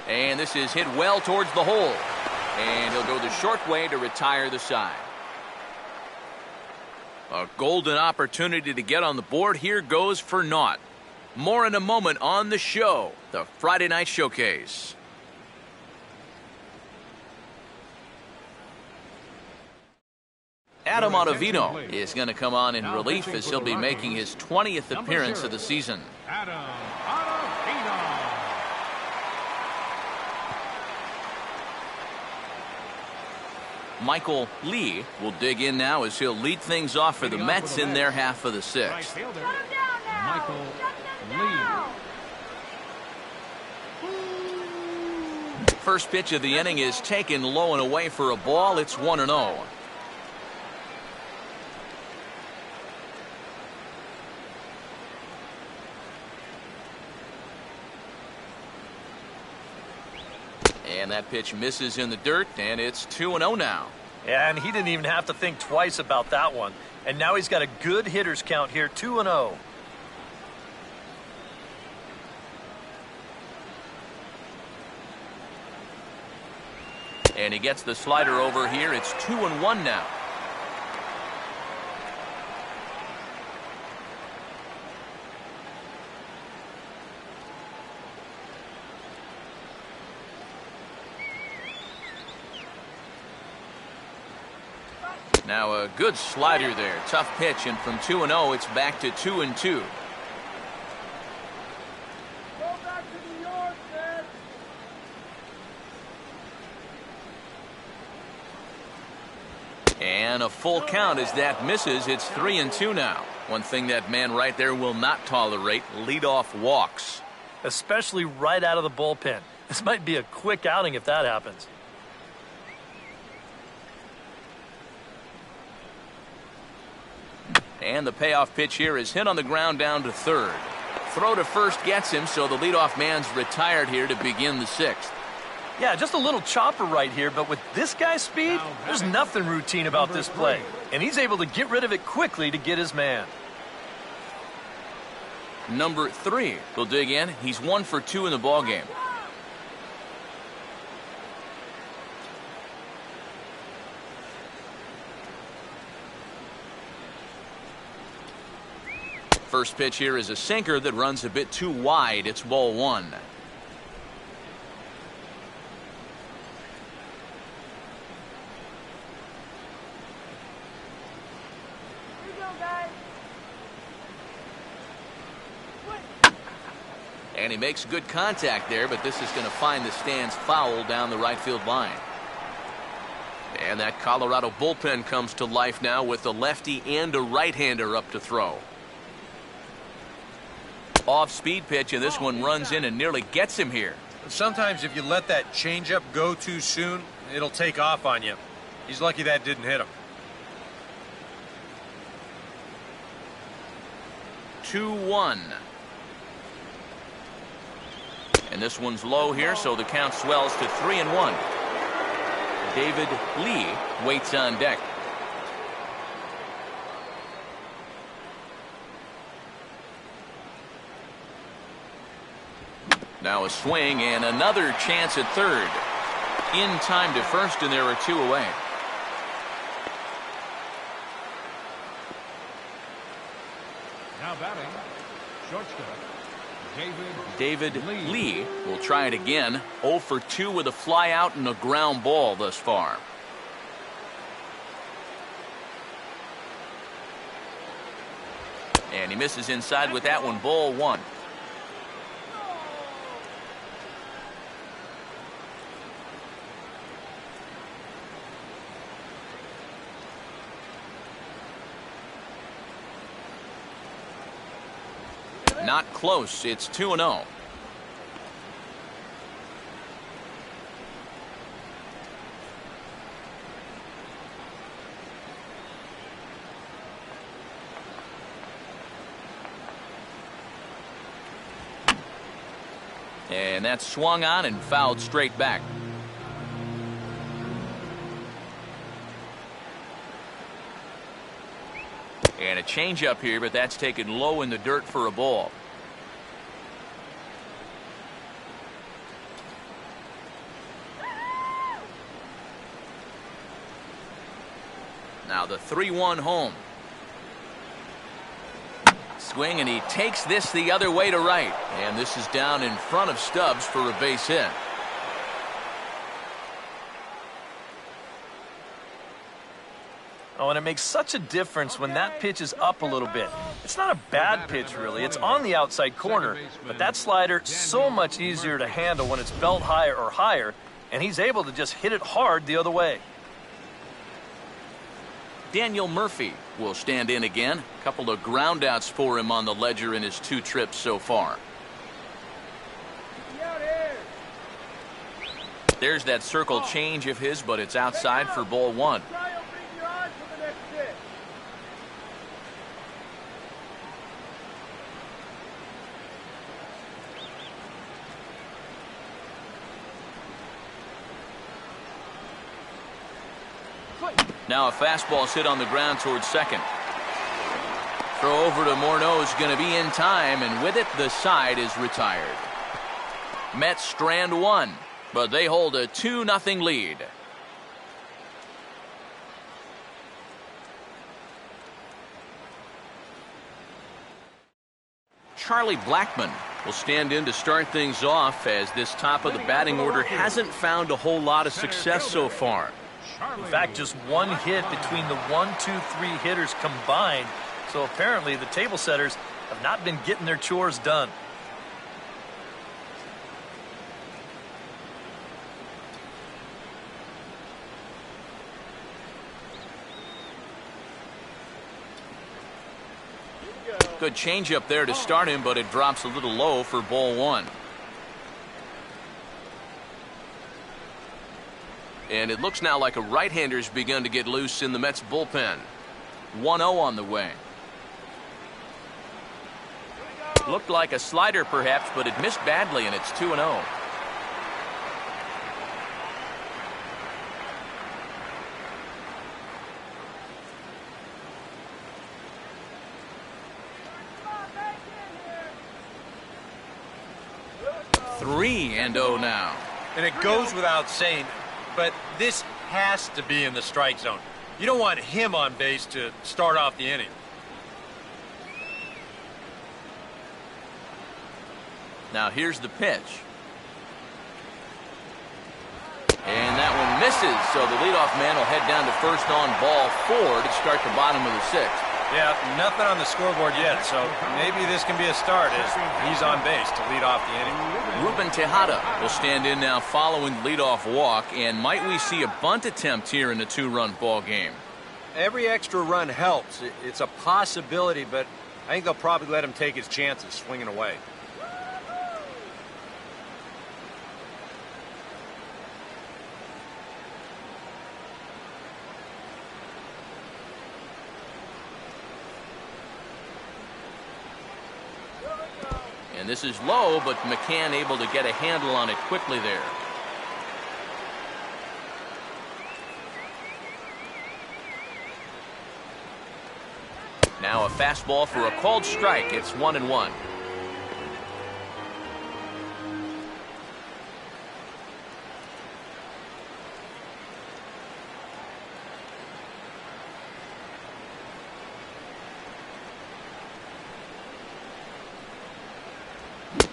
And this is hit well towards the hole. And he'll go the short way to retire the side. A golden opportunity to get on the board here goes for naught. More in a moment on the show, the Friday Night Showcase. Adam Ottavino is going to come on in relief as he'll be making his 20th appearance of the season. Adam Ottavino. Michael Lee will dig in now as he'll lead things off for the Mets in their half of the sixth. Michael Lee. First pitch of the inning is taken low and away for a ball. It's 1-0. And that pitch misses in the dirt, and it's 2-0 now. And he didn't even have to think twice about that one. And now he's got a good hitters count here, 2-0. And he gets the slider over here. It's 2-1 now. Now a good slider there. Tough pitch, and from 2-0 it's back to 2-2. Go back to New York, man. And a full count as that misses. It's 3-2 now. One thing that man right there will not tolerate, leadoff walks. Especially right out of the bullpen. This might be a quick outing if that happens. And the payoff pitch here is hit on the ground down to third. Throw to first gets him, so the leadoff man's retired here to begin the sixth. Yeah, just a little chopper right here, but with this guy's speed, there's nothing routine about this play. And he's able to get rid of it quickly to get his man. Number 3 will dig in. He's 1 for 2 in the ballgame. First pitch here is a sinker that runs a bit too wide. It's ball 1. Here you go, guys. And he makes good contact there, but this is going to find the stands foul down the right field line. And that Colorado bullpen comes to life now with a lefty and a right-hander up to throw. Off-speed pitch, and this one runs in and nearly gets him here. Sometimes if you let that changeup go too soon, it'll take off on you. He's lucky that didn't hit him. 2-1. And this one's low here, so the count swells to 3-1. David Lee waits on deck. Now a swing and another chance at third. In time to first, and there are 2 away. Now batting, shortstop, David Lee will try it again. 0 for 2 with a fly out and a ground ball thus far. And he misses inside with that one, ball 1. Not close. It's 2-0. And that's swung on and fouled straight back. And a changeup here, but that's taken low in the dirt for a ball. Now the 3-1 home. Swing, and he takes this the other way to right. And this is down in front of Stubbs for a base hit. Oh, and it makes such a difference when that pitch is up a little bit. It's not a bad pitch, really. It's on the outside corner. But that slider, so much easier to handle when it's belt high or higher. And he's able to just hit it hard the other way. Daniel Murphy will stand in again. A couple of groundouts for him on the ledger in his 2 trips so far. There's that circle change of his, but it's outside for ball 1. Now a fastball hit on the ground towards second. Throw over to Morneau is going to be in time, and with it, the side is retired. Mets strand 1, but they hold a 2-0 lead. Charlie Blackmon will stand in to start things off, as this top of the batting order hasn't found a whole lot of success so far. In fact, just one hit between the 1, 2, 3 hitters combined. So apparently the table setters have not been getting their chores done. Good changeup there to start him, but it drops a little low for ball 1. And it looks now like a right-hander's begun to get loose in the Mets bullpen. 1-0 on the way. Looked like a slider perhaps, but it missed badly, and it's 2-0. Three and 0 now. And it goes without saying, but this has to be in the strike zone. You don't want him on base to start off the inning. Now here's the pitch. And that one misses, so the leadoff man will head down to first on ball 4 to start the bottom of the 6th. Yeah, nothing on the scoreboard yet, so maybe this can be a start as he's on base to lead off the inning. Ruben Tejada will stand in now following the leadoff walk, and might we see a bunt attempt here in the 2-run ball game? Every extra run helps. It's a possibility, but I think they'll probably let him take his chances swinging away. And this is low, but McCann able to get a handle on it quickly there. Now a fastball for a called strike. It's 1-1.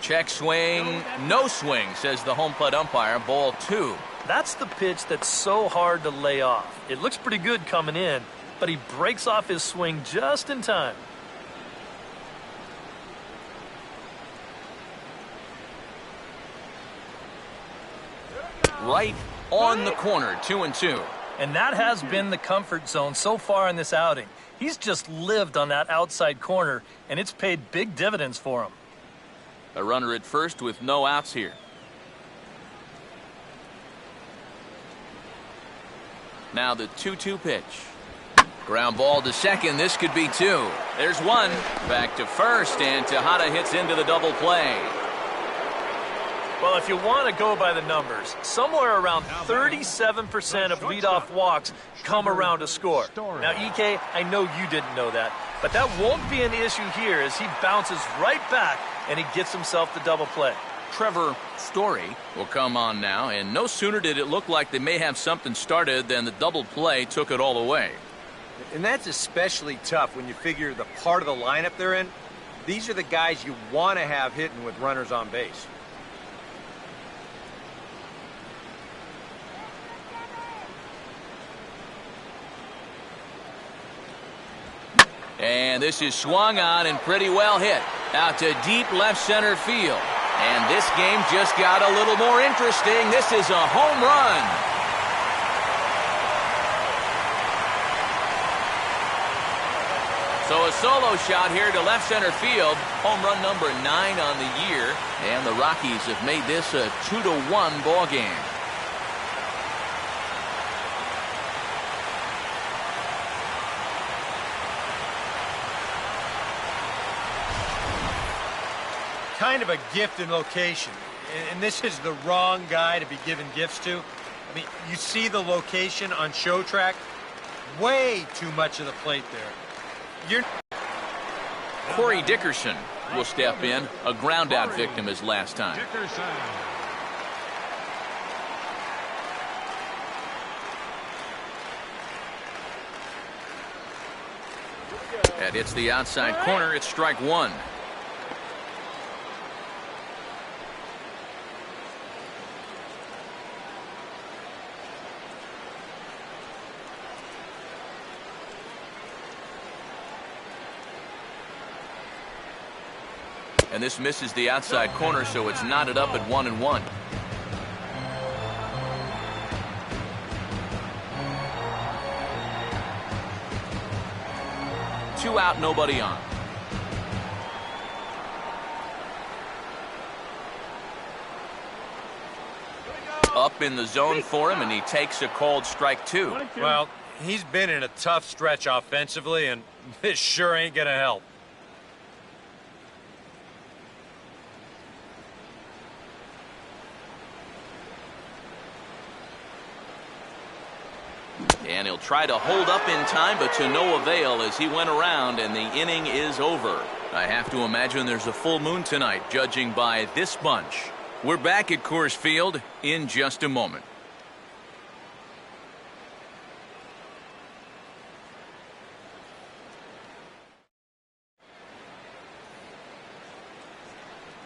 Check swing, no swing, says the home plate umpire. Ball 2. That's the pitch that's so hard to lay off. It looks pretty good coming in, but he breaks off his swing just in time. Right on the corner, 2-2. And that has been the comfort zone so far in this outing. He's just lived on that outside corner, and it's paid big dividends for him. A runner at first with no outs here. Now the 2-2 pitch. Ground ball to second. This could be two. There's one. Back to first, and Tejada hits into the double play. Well, if you want to go by the numbers, somewhere around 37% of leadoff walks come around a score. Now, EK, I know you didn't know that, but that won't be an issue here as he bounces right back and he gets himself the double play. Trevor Story will come on now, and no sooner did it look like they may have something started than the double play took it all away. And that's especially tough when you figure the part of the lineup they're in. These are the guys you want to have hitting with runners on base. And this is swung on and pretty well hit. Out to deep left center field. And this game just got a little more interesting. This is a home run. So a solo shot here to left center field. Home run number 9 on the year. And the Rockies have made this a 2-1 ball game. Kind of a gift in location, and this is the wrong guy to be giving gifts to. I mean, you see the location on show track, way too much of the plate there. Corey Dickerson will step in, a ground out victim as last time. That hits the outside corner. It's strike one. And this misses the outside corner, so it's knotted up at 1-1. Two out, nobody on. Up in the zone for him, and he takes a called strike two. Well, he's been in a tough stretch offensively, and this sure ain't gonna help. And he'll try to hold up in time, but to no avail as he went around, and the inning is over. I have to imagine there's a full moon tonight, judging by this bunch. We're back at Coors Field in just a moment.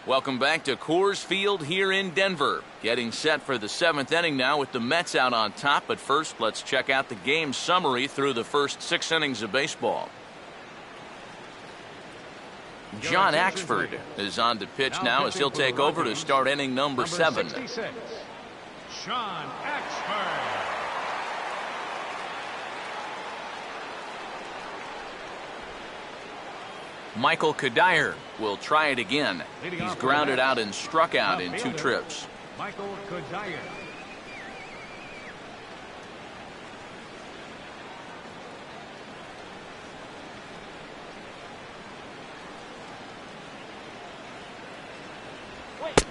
Welcome back to Coors Field here in Denver. Getting set for the 7th inning now with the Mets out on top. But first, let's check out the game summary through the first 6 innings of baseball. John Axford is on to pitch now as he'll take over to start inning number 7. 66, John Axford. Michael Kadire will try it again. He's grounded out and struck out in 2 trips. Michael Kadire.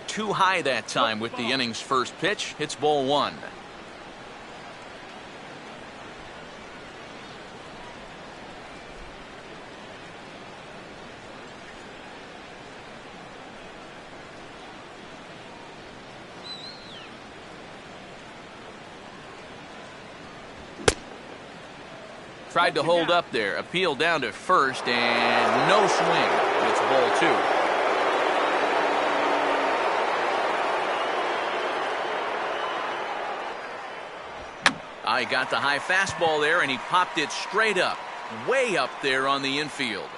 Too high that time with the inning's first pitch. It's ball 1. Tried to hold up there. Appeal down to first, and no swing. It's ball 2. I got the high fastball there, and he popped it straight up, way up there on the infield.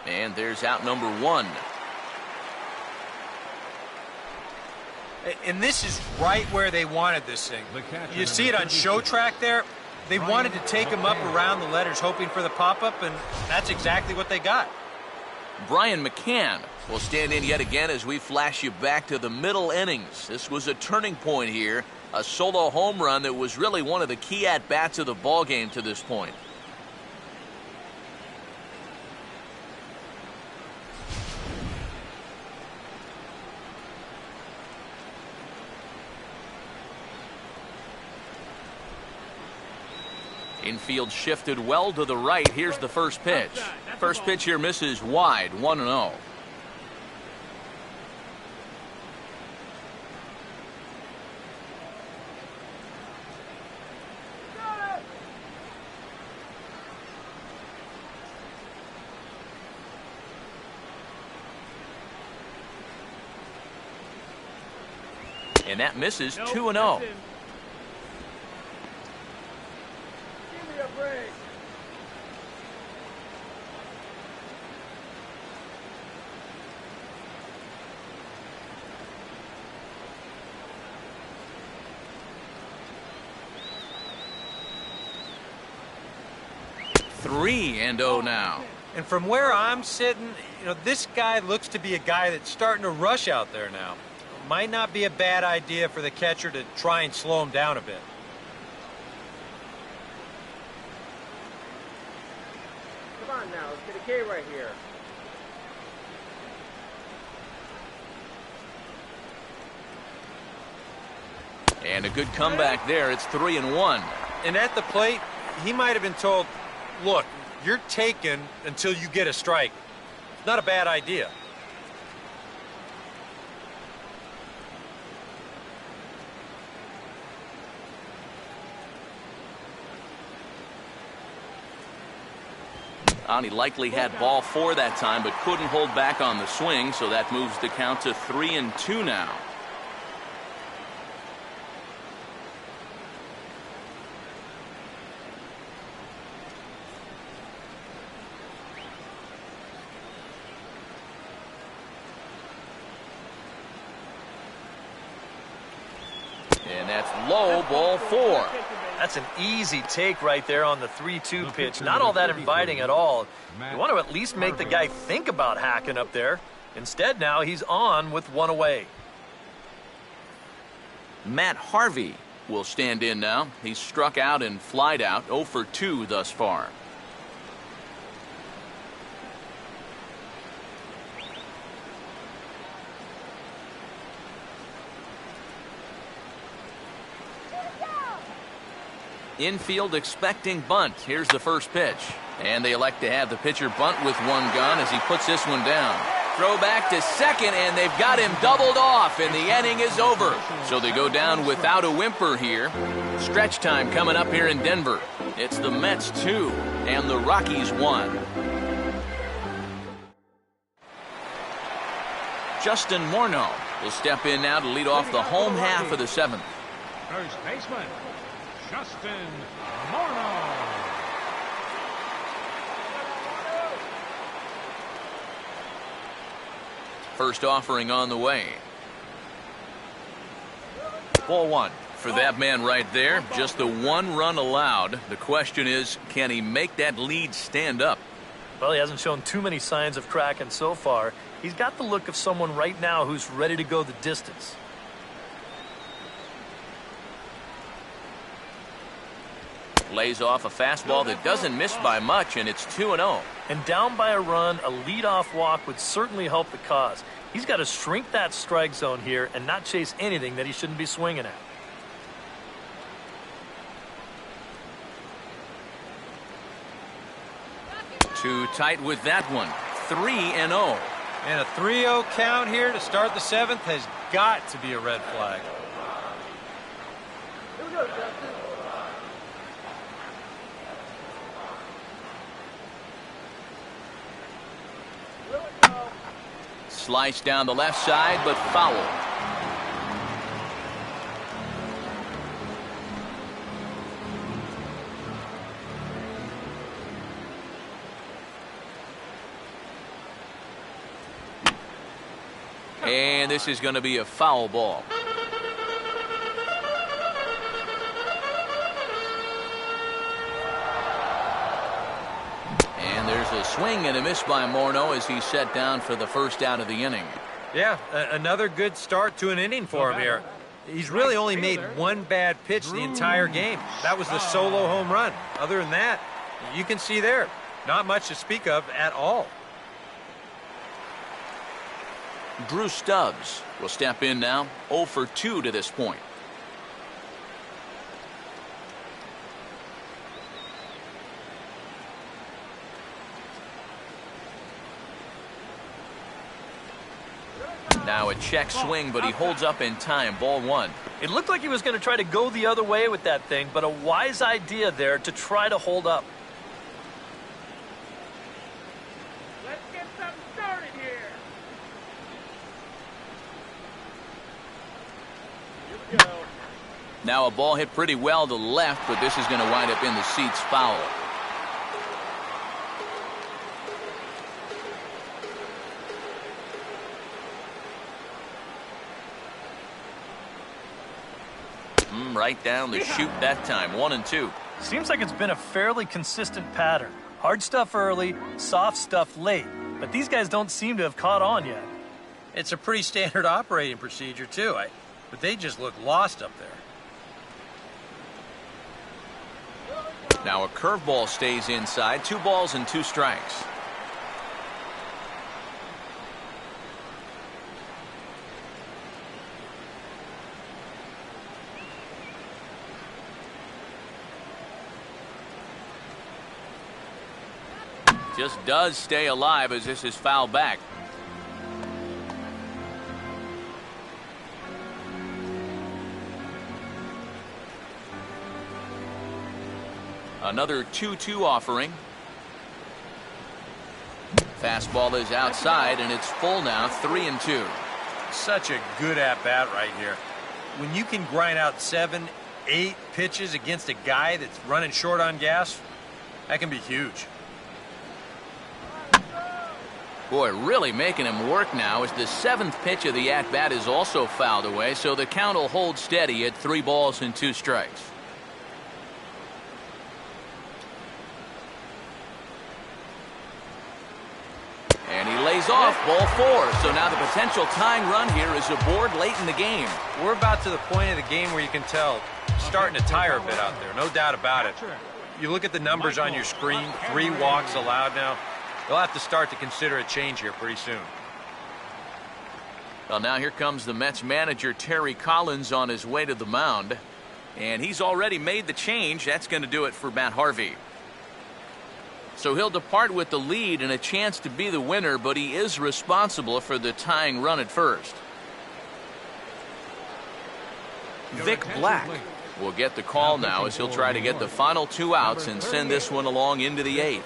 And there's out number 1. And this is right where they wanted this thing. You see it on show track there. They wanted to take him up around the letters, hoping for the pop-up, and that's exactly what they got. Brian McCann will stand in yet again as we flash you back to the middle innings. This was a turning point here, a solo home run that was really one of the key at-bats of the ball game to this point. Infield shifted well to the right. Here's the first pitch. First pitch here misses wide, 1-0. And that misses 2-0. Three and 0 now. And from where I'm sitting, this guy looks to be a guy that's starting to rush out there now. Might not be a bad idea for the catcher to try and slow him down a bit. Come on now, let's get a K right here. And a good comeback there. It's 3-1. And at the plate, he might have been told, look, you're taken until you get a strike. It's not a bad idea. He likely had ball 4 that time, but couldn't hold back on the swing, so that moves the count to 3-2 now. And that's low, ball 4. That's an easy take right there on the 3-2 pitch. Not all that inviting at all. You want to at least make the guy think about hacking up there. Instead, now he's on with one away. Matt Harvey will stand in now. He's struck out and flied out, 0 for 2 thus far. Infield expecting bunt. Here's the first pitch. And they elect to have the pitcher bunt with one gun as he puts this one down. Throw back to second, and they've got him doubled off, and the inning is over. So they go down without a whimper here. Stretch time coming up here in Denver. It's the Mets 2 and the Rockies 1. Justin Morneau will step in now to lead off the home half of the 7th. First baseman, Justin Morneau. First offering on the way. Ball 1 for that man right there. Just the 1 run allowed. The question is, can he make that lead stand up? Well, he hasn't shown too many signs of cracking so far. He's got the look of someone right now who's ready to go the distance. Lays off a fastball that doesn't miss by much, and it's 2-0. And down by a run, a leadoff walk would certainly help the cause. He's got to shrink that strike zone here and not chase anything that he shouldn't be swinging at. Too tight with that one. 3-0. And a 3-0 count here to start the 7th has got to be a red flag. Here we go, Justin. Slice down the left side, but foul. And this is going to be a foul ball. swing and a miss by Morneau as he's set down for the first out of the inning. Yeah, another good start to an inning for him here. He's really only made one bad pitch the entire game. That was the solo home run. Other than that, you can see there, not much to speak of at all. Drew Stubbs will step in now, 0 for 2 to this point. Now a check swing, but he holds up in time. Ball 1. It looked like he was going to try to go the other way with that thing, but a wise idea there to try to hold up. Let's get something started here. Here we go. Now a ball hit pretty well to left, but this is going to wind up in the seats foul. Right down the chute that time. 1 and 2. Seems like it's been a fairly consistent pattern. Hard stuff early, soft stuff late. But these guys don't seem to have caught on yet. It's a pretty standard operating procedure, too. But they just look lost up there. Now a curveball stays inside. 2 balls and 2 strikes. Just does stay alive as this is fouled back. Another 2-2 offering. Fastball is outside and it's full now. 3 and 2. Such a good at-bat right here. When you can grind out 7, 8 pitches against a guy that's running short on gas, that can be huge. Boy, really making him work now as the 7th pitch of the at-bat is also fouled away, so the count will hold steady at 3 balls and 2 strikes. And he lays off ball 4, so now the potential tying run here is aboard late in the game. We're about to the point of the game where you can tell it's starting to tire a bit out there, no doubt about it. You look at the numbers on your screen, 3 walks allowed now. They'll have to start to consider a change here pretty soon. Well, now here comes the Mets manager, Terry Collins, on his way to the mound. And he's already made the change. That's going to do it for Matt Harvey. So he'll depart with the lead and a chance to be the winner, but he is responsible for the tying run at first. Vic Black will get the call now as he'll try to get the final 2 outs and send this one along into the 8th.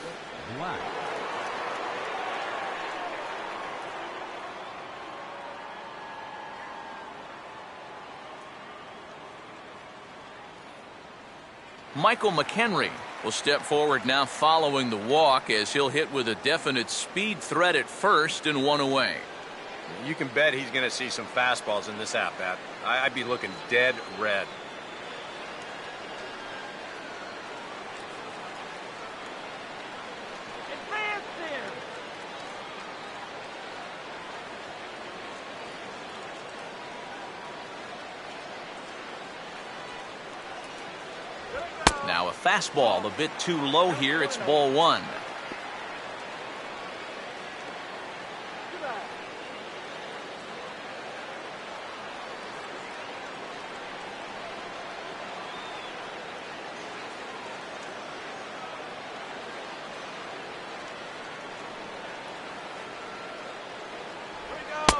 Michael McHenry will step forward now following the walk as he'll hit with a definite speed threat at first and 1 away. You can bet he's going to see some fastballs in this at-bat. I'd be looking dead red. Now a fastball a bit too low here. It's ball 1.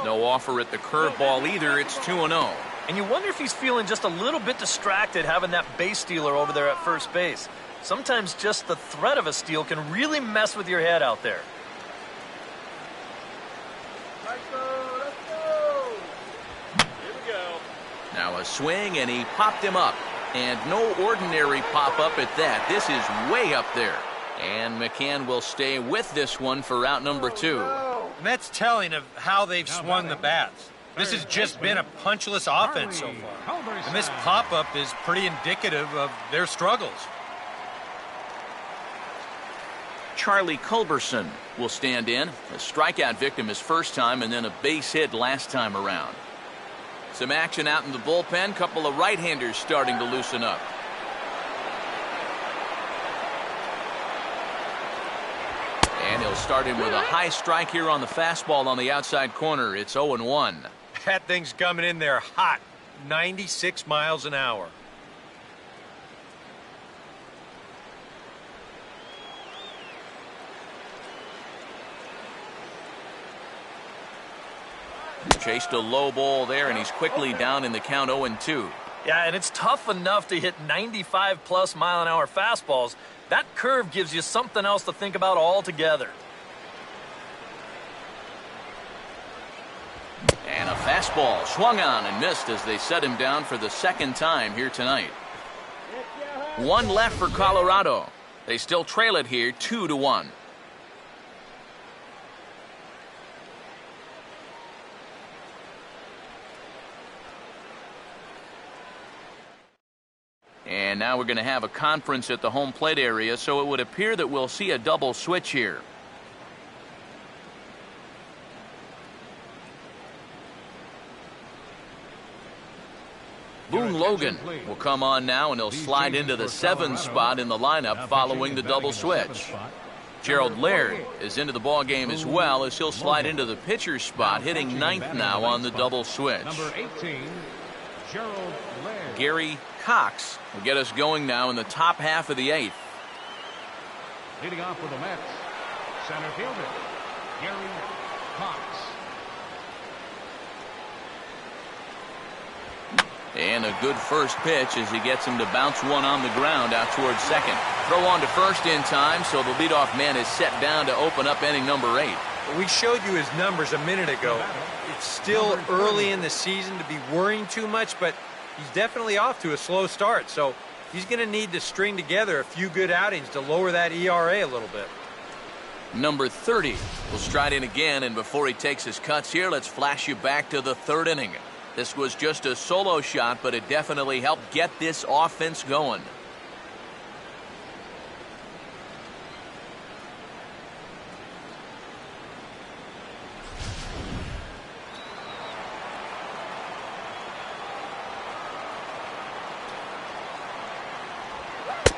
No offer at the curveball either. It's 2-0. And you wonder if he's feeling just a little bit distracted having that base stealer over there at first base. Sometimes just the threat of a steal can really mess with your head out there. Let's go. Here we go. Now a swing, and he popped him up. And no ordinary pop-up at that. This is way up there. And McCann will stay with this one for out number 2. And that's telling of how they've swung the bats. This has just been a punchless offense so far. And this pop-up is pretty indicative of their struggles. Charlie Culberson will stand in. A strikeout victim his first time and then a base hit last time around. Some action out in the bullpen. Couple of right-handers starting to loosen up. And he'll start in with a high strike here on the fastball on the outside corner. It's 0-1. That thing's coming in there hot. 96 miles an hour. Chased a low ball there, and he's quickly down in the count 0-2. Yeah, and it's tough enough to hit 95+ mile-an-hour fastballs. That curve gives you something else to think about altogether. And a fastball swung on and missed as they set him down for the second time here tonight. One left for Colorado. They still trail it here 2-1. And now we're going to have a conference at the home plate area, so it would appear that we'll see a double switch here. Boone Logan will come on now, and he'll slide into the 7th spot in the lineup following the double switch. Gerald Laird is into the ball game as well, as he'll slide into the pitcher's spot, hitting 9th now on the double switch. Number 18, Gerald Laird. Gary Cox will get us going now in the top half of the 8th. Leading off for the Mets, center fielder, Gary Cox. And a good first pitch as he gets him to bounce one on the ground out towards second. Throw on to first in time, so the leadoff man is set down to open up inning number 8. We showed you his numbers a minute ago. It's still early in the season to be worrying too much, but he's definitely off to a slow start, so he's going to need to string together a few good outings to lower that ERA a little bit. Number 30 will stride in again, and before he takes his cuts here, let's flash you back to the 3rd inning. This was just a solo shot, but it definitely helped get this offense going.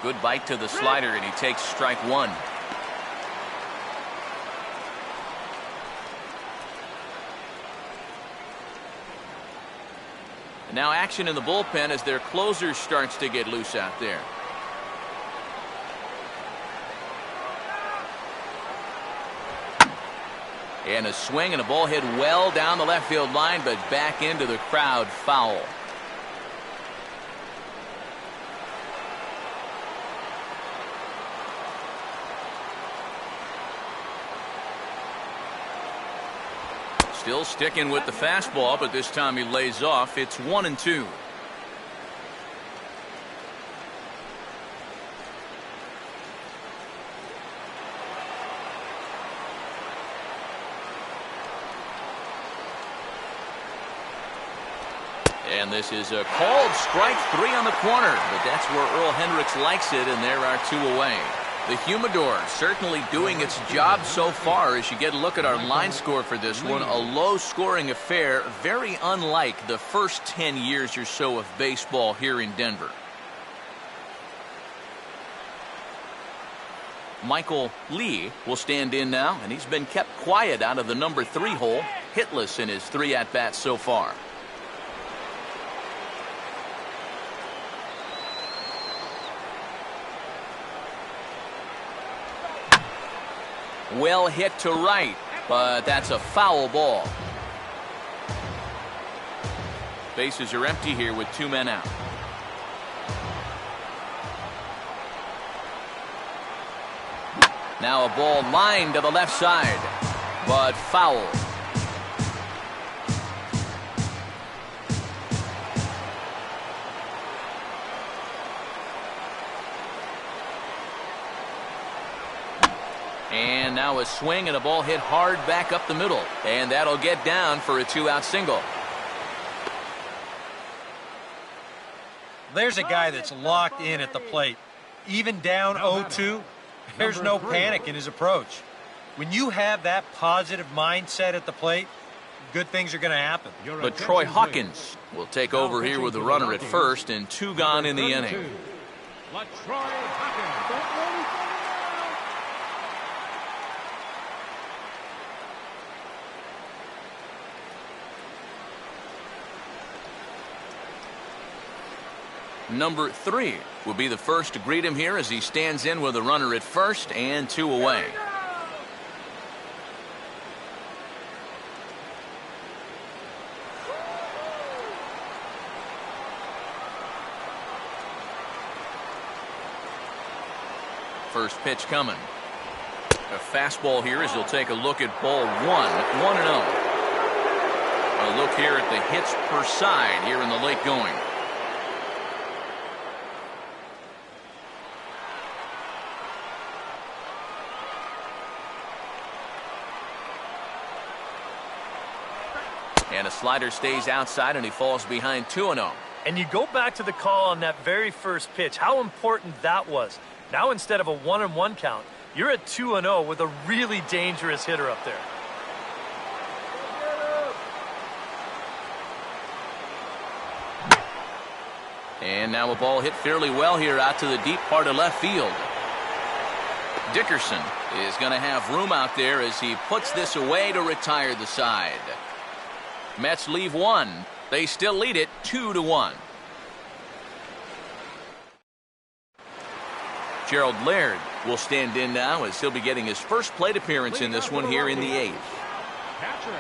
Good bite to the slider, and he takes strike 1. Now action in the bullpen as their closer starts to get loose out there. And a swing and a ball hit well down the left field line, but back into the crowd, foul. Still sticking with the fastball, but this time he lays off. It's 1-2. And this is a called strike 3 on the corner, but that's where Earl Hendricks likes it, and there are 2 away. The Humidor certainly doing its job so far. As you get a look at our line score for this one, a low-scoring affair, very unlike the first 10 years or so of baseball here in Denver. Michael Lee will stand in now, and he's been kept quiet out of the number 3 hole, hitless in his 3 at-bats so far. Well hit to right, but that's a foul ball. Bases are empty here with 2 men out. Now a ball lined to the left side, but foul. And now a swing and a ball hit hard back up the middle. And that'll get down for a 2-out single. There's a guy that's locked in at the plate. Even down 0-2, There's no panic in his approach. When you have that positive mindset at the plate, good things are going to happen. But Troy Hawkins will take over here with a runner at first and 2 gone in the inning. LaTroy Hawkins. Number 3 will be the first to greet him here as he stands in with a runner at first and 2 away. First pitch coming. A fastball here as he'll take a look at ball 1, 1-0. A look here at the hits per side here in the late going. And a slider stays outside and he falls behind 2-0. And you go back to the call on that very first pitch, how important that was. Now instead of a 1-1 count, you're at 2-0 with a really dangerous hitter up there. And now a ball hit fairly well here out to the deep part of left field. Dickerson is going to have room out there as he puts this away to retire the side. Mets leave 1. They still lead it 2-1. Gerald Laird will stand in now as he'll be getting his first plate appearance in this one here in the 8th. Catcher,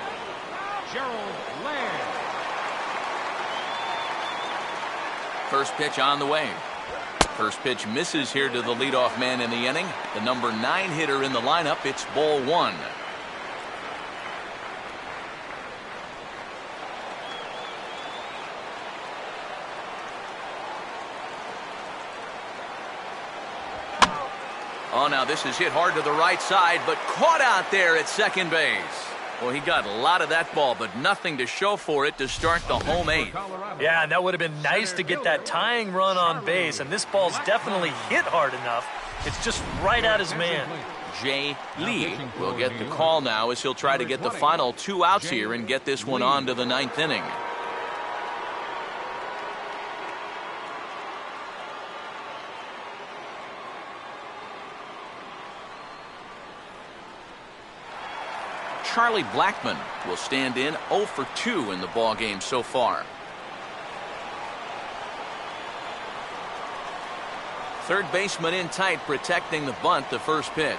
Gerald Laird. First pitch on the way. First pitch misses here to the leadoff man in the inning. The number 9 hitter in the lineup. It's ball 1. Oh, now this is hit hard to the right side, but caught out there at second base. Well, he got a lot of that ball, but nothing to show for it to start the home 8th. Yeah, and that would have been nice to get that tying run on base, and this ball's definitely hit hard enough. It's just right at his man. Jay Lee will get the call now as he'll try to get the final 2 outs here and get this one on to the 9th inning. Charlie Blackmon will stand in 0 for 2 in the ballgame so far. Third baseman in tight protecting the bunt the first pitch.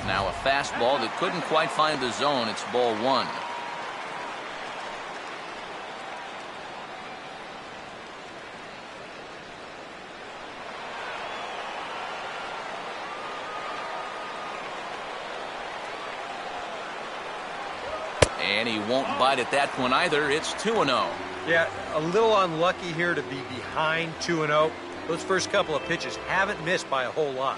Now a fastball that couldn't quite find the zone. It's ball 1. And he won't bite at that one either. It's 2-0. Yeah, a little unlucky here to be behind 2-0. Those first couple of pitches haven't missed by a whole lot.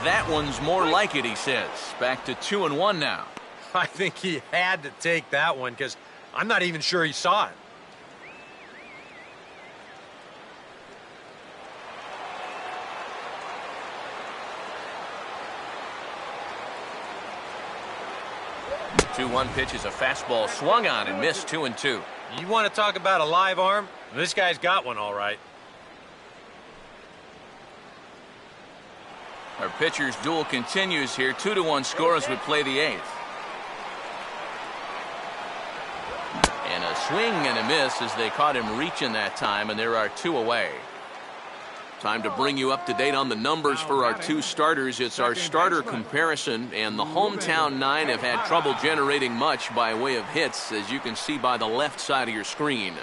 That one's more like it, he says. Back to 2-1 now. I think he had to take that one because I'm not even sure he saw it. The 2-1 pitch is a fastball swung on and missed 2-2. You want to talk about a live arm? This guy's got one all right. Our pitcher's duel continues here. 2-1 score as we play the 8th. And a swing and a miss as they caught him reaching that time, and there are 2 away. Time to bring you up to date on the numbers for our 2 starters. It's our starter comparison, and the hometown 9 have had trouble generating much by way of hits, as you can see by the left side of your screen.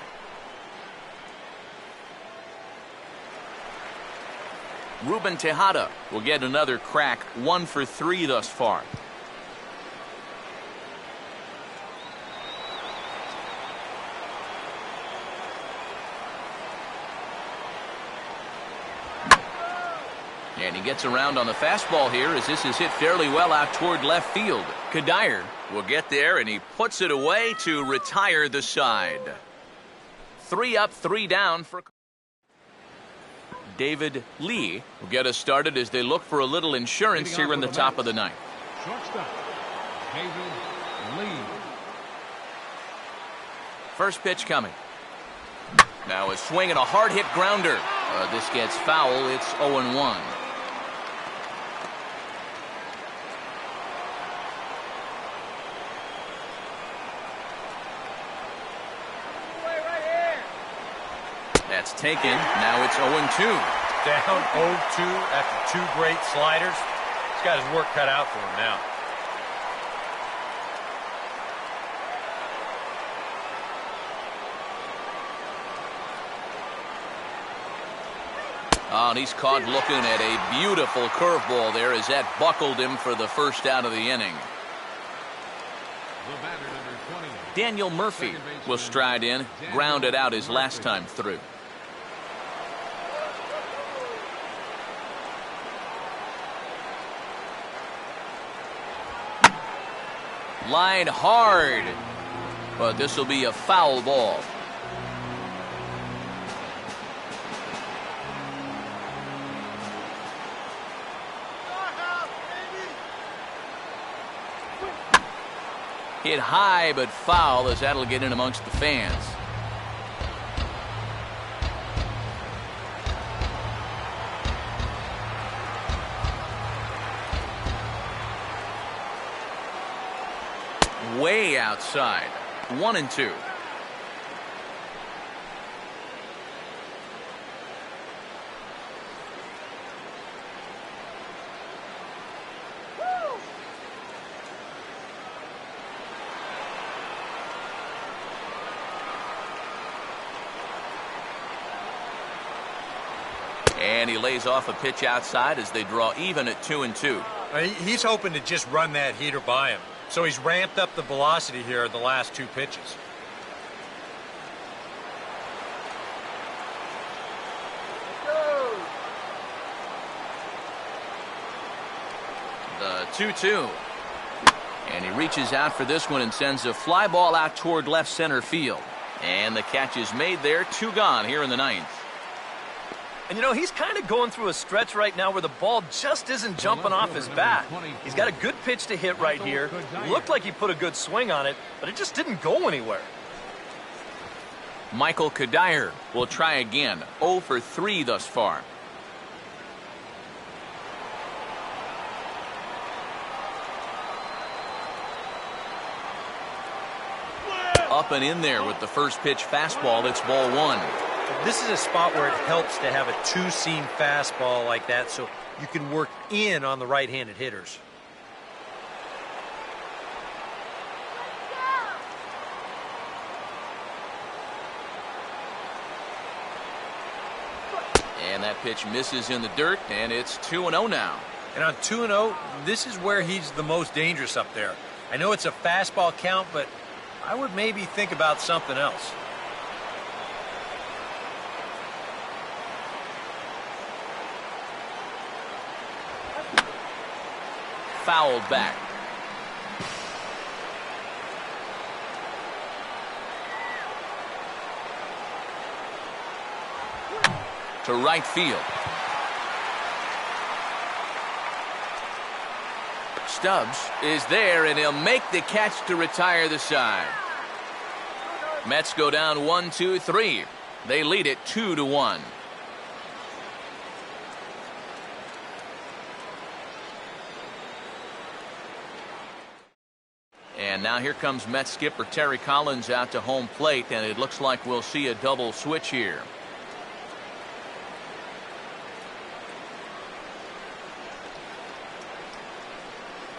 Ruben Tejada will get another crack, 1 for 3 thus far. And he gets around on the fastball here as this is hit fairly well out toward left field. Kadire will get there and he puts it away to retire the side. 3 up, 3 down for David Lee will get us started as they look for a little insurance here in the top of the ninth. Shortstop, David Lee. First pitch coming. Now a swing and a hard hit grounder. This gets foul. It's 0-1. That's taken. Now it's 0-2. Down 0-2 after 2 great sliders. He's got his work cut out for him now. Oh, and he's caught looking at a beautiful curveball there as that buckled him for the first out of the inning. The batter, number 20. Daniel Murphy will stride in, grounded out his last time through. Line hard, but this will be a foul ball. Hit high but foul as that'll get in amongst the fans. Way outside. 1-2. And he lays off a pitch outside as they draw even at 2-2. He's hoping to just run that heater by him. So he's ramped up the velocity here in the last 2 pitches. The 2-2. And he reaches out for this one and sends a fly ball out toward left center field. And the catch is made there. 2 gone here in the ninth. And, you know, he's kind of going through a stretch right now where the ball just isn't jumping off his bat. He's got a good pitch to hit right here. Looked like he put a good swing on it, but it just didn't go anywhere. Michael Kadire will try again. 0 for 3 thus far. Up and in there with the first pitch fastball. It's ball 1. This is a spot where it helps to have a 2-seam fastball like that so you can work in on the right-handed hitters. And that pitch misses in the dirt, and it's 2-0 now. And on 2-0, this is where he's the most dangerous up there. I know it's a fastball count, but I would maybe think about something else. Fouled back. To right field. Stubbs is there, and he'll make the catch to retire the side. Mets go down 1-2-3. They lead it 2-1. And now here comes Mets skipper Terry Collins out to home plate, and it looks like we'll see a double switch here.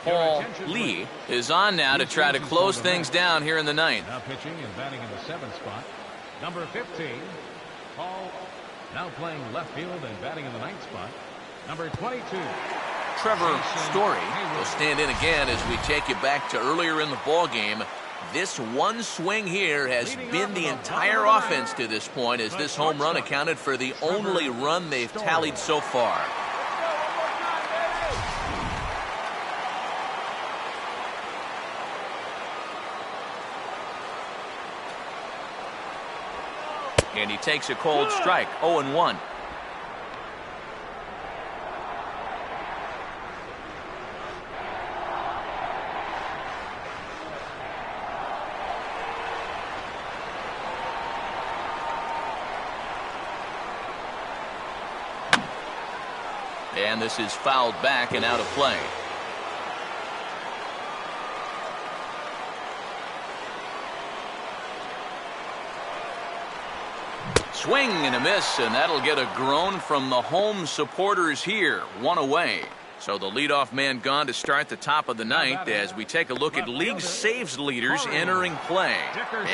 Paul Lee is on now to try to close things down here in the ninth. Now pitching and batting in the 7th spot. Number 15, Paul, now playing left field and batting in the 9th spot. Number 22. Trevor Story will stand in again as we take you back to earlier in the ball game. This one swing here has been the entire offense to this point, as this home run accounted for the only run they've tallied so far. And he takes a cold strike, 0-1. And this is fouled back and out of play. Swing and a miss, and that'll get a groan from the home supporters here. One away. So the leadoff man gone to start the top of the ninth as we take a look at league saves leaders entering play.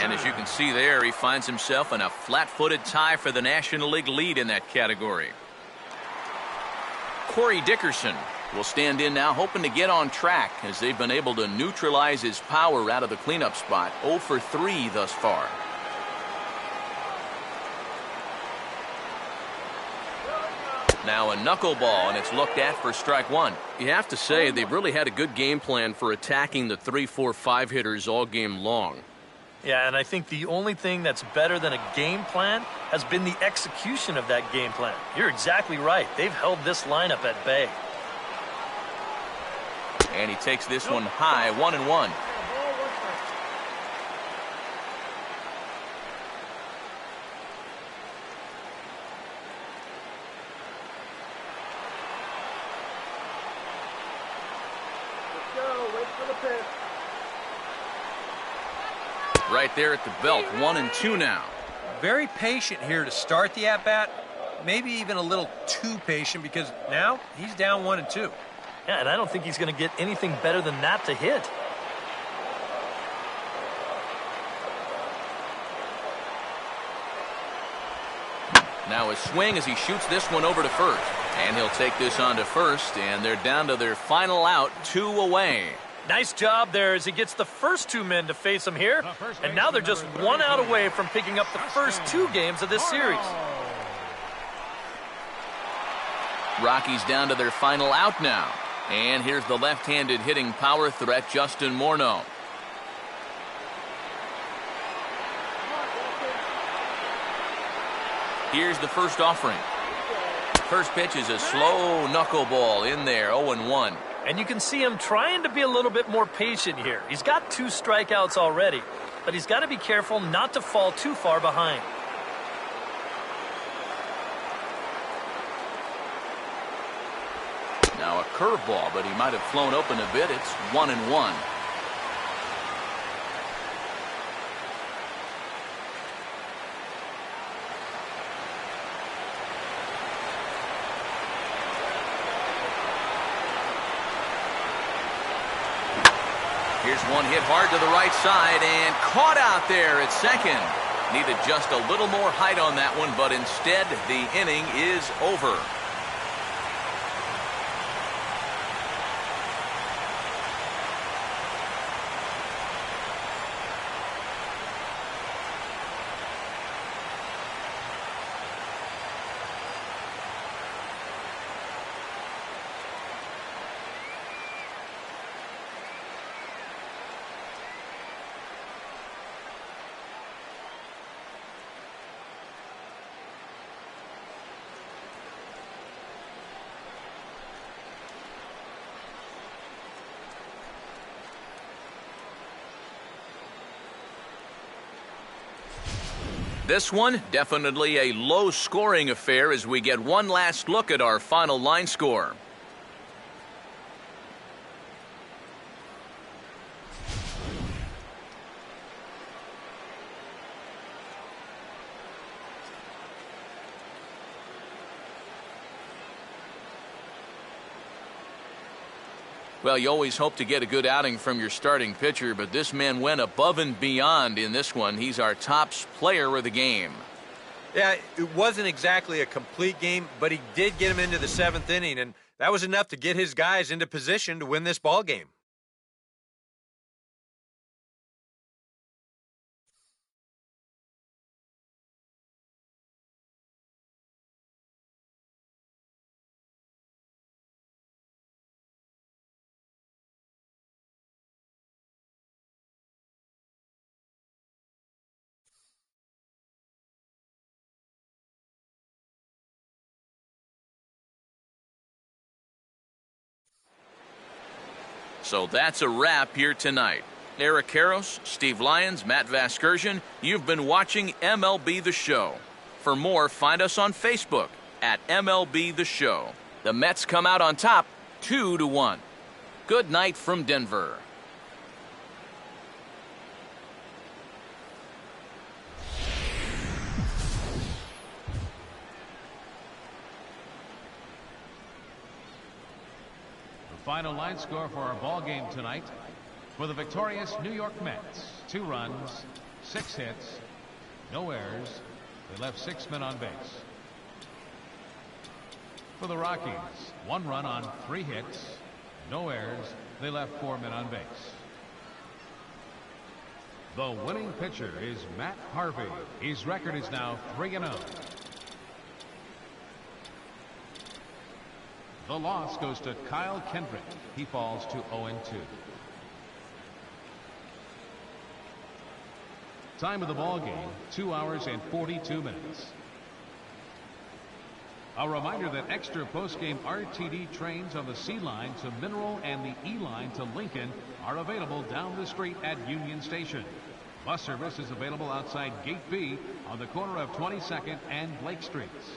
And as you can see there, he finds himself in a flat-footed tie for the National League lead in that category. Corey Dickerson will stand in now, hoping to get on track as they've been able to neutralize his power out of the cleanup spot. 0 for 3 thus far. Now a knuckleball, and it's looked at for strike one. You have to say they've really had a good game plan for attacking the 3, 4, 5 hitters all game long. Yeah, and I think the only thing that's better than a game plan has been the execution of that game plan. You're exactly right. They've held this lineup at bay. And he takes this one high, 1-1. Let's go. Wait for the pitch. Right there at the belt, 1-2 now. Very patient here to start the at-bat. Maybe even a little too patient because now he's down 1-2. Yeah, and I don't think he's going to get anything better than that to hit. Now a swing as he shoots this one over to first. And he'll take this on to first, and they're down to their final out, 2 away. Nice job there as he gets the first 2 men to face him here. And now they're just 1 out away from picking up the first 2 games of this series. Rockies down to their final out now. And here's the left-handed hitting power threat, Justin Morneau. Here's the first offering. First pitch is a slow knuckleball in there, 0-1. And you can see him trying to be a little bit more patient here. He's got 2 strikeouts already, but he's got to be careful not to fall too far behind. Now a curveball, but he might have flown open a bit. It's 1-1. Here's one hit hard to the right side and caught out there at second. Needed just a little more height on that one, but instead the inning is over. This one, definitely a low-scoring affair as we get one last look at our final line score. Well, you always hope to get a good outing from your starting pitcher, but this man went above and beyond in this one. He's our top player of the game. Yeah, it wasn't exactly a complete game, but he did get him into the 7th inning, and that was enough to get his guys into position to win this ball game. So that's a wrap here tonight. Eric Karros, Steve Lyons, Matt Vasgersian, you've been watching MLB The Show. For more, find us on Facebook at MLB The Show. The Mets come out on top 2-1. Good night from Denver. The final line score for our ball game tonight. For the victorious New York Mets, 2 runs, 6 hits, no errors. They left 6 men on base. For the Rockies, 1 run on 3 hits, no errors. They left 4 men on base. The winning pitcher is Matt Harvey. His record is now 3-0. The loss goes to Kyle Kendrick. He falls to 0-2. Time of the ball game, 2 hours and 42 minutes. A reminder that extra postgame RTD trains on the C line to Mineral and the E line to Lincoln are available down the street at Union Station. Bus service is available outside Gate B on the corner of 22nd and Blake Streets.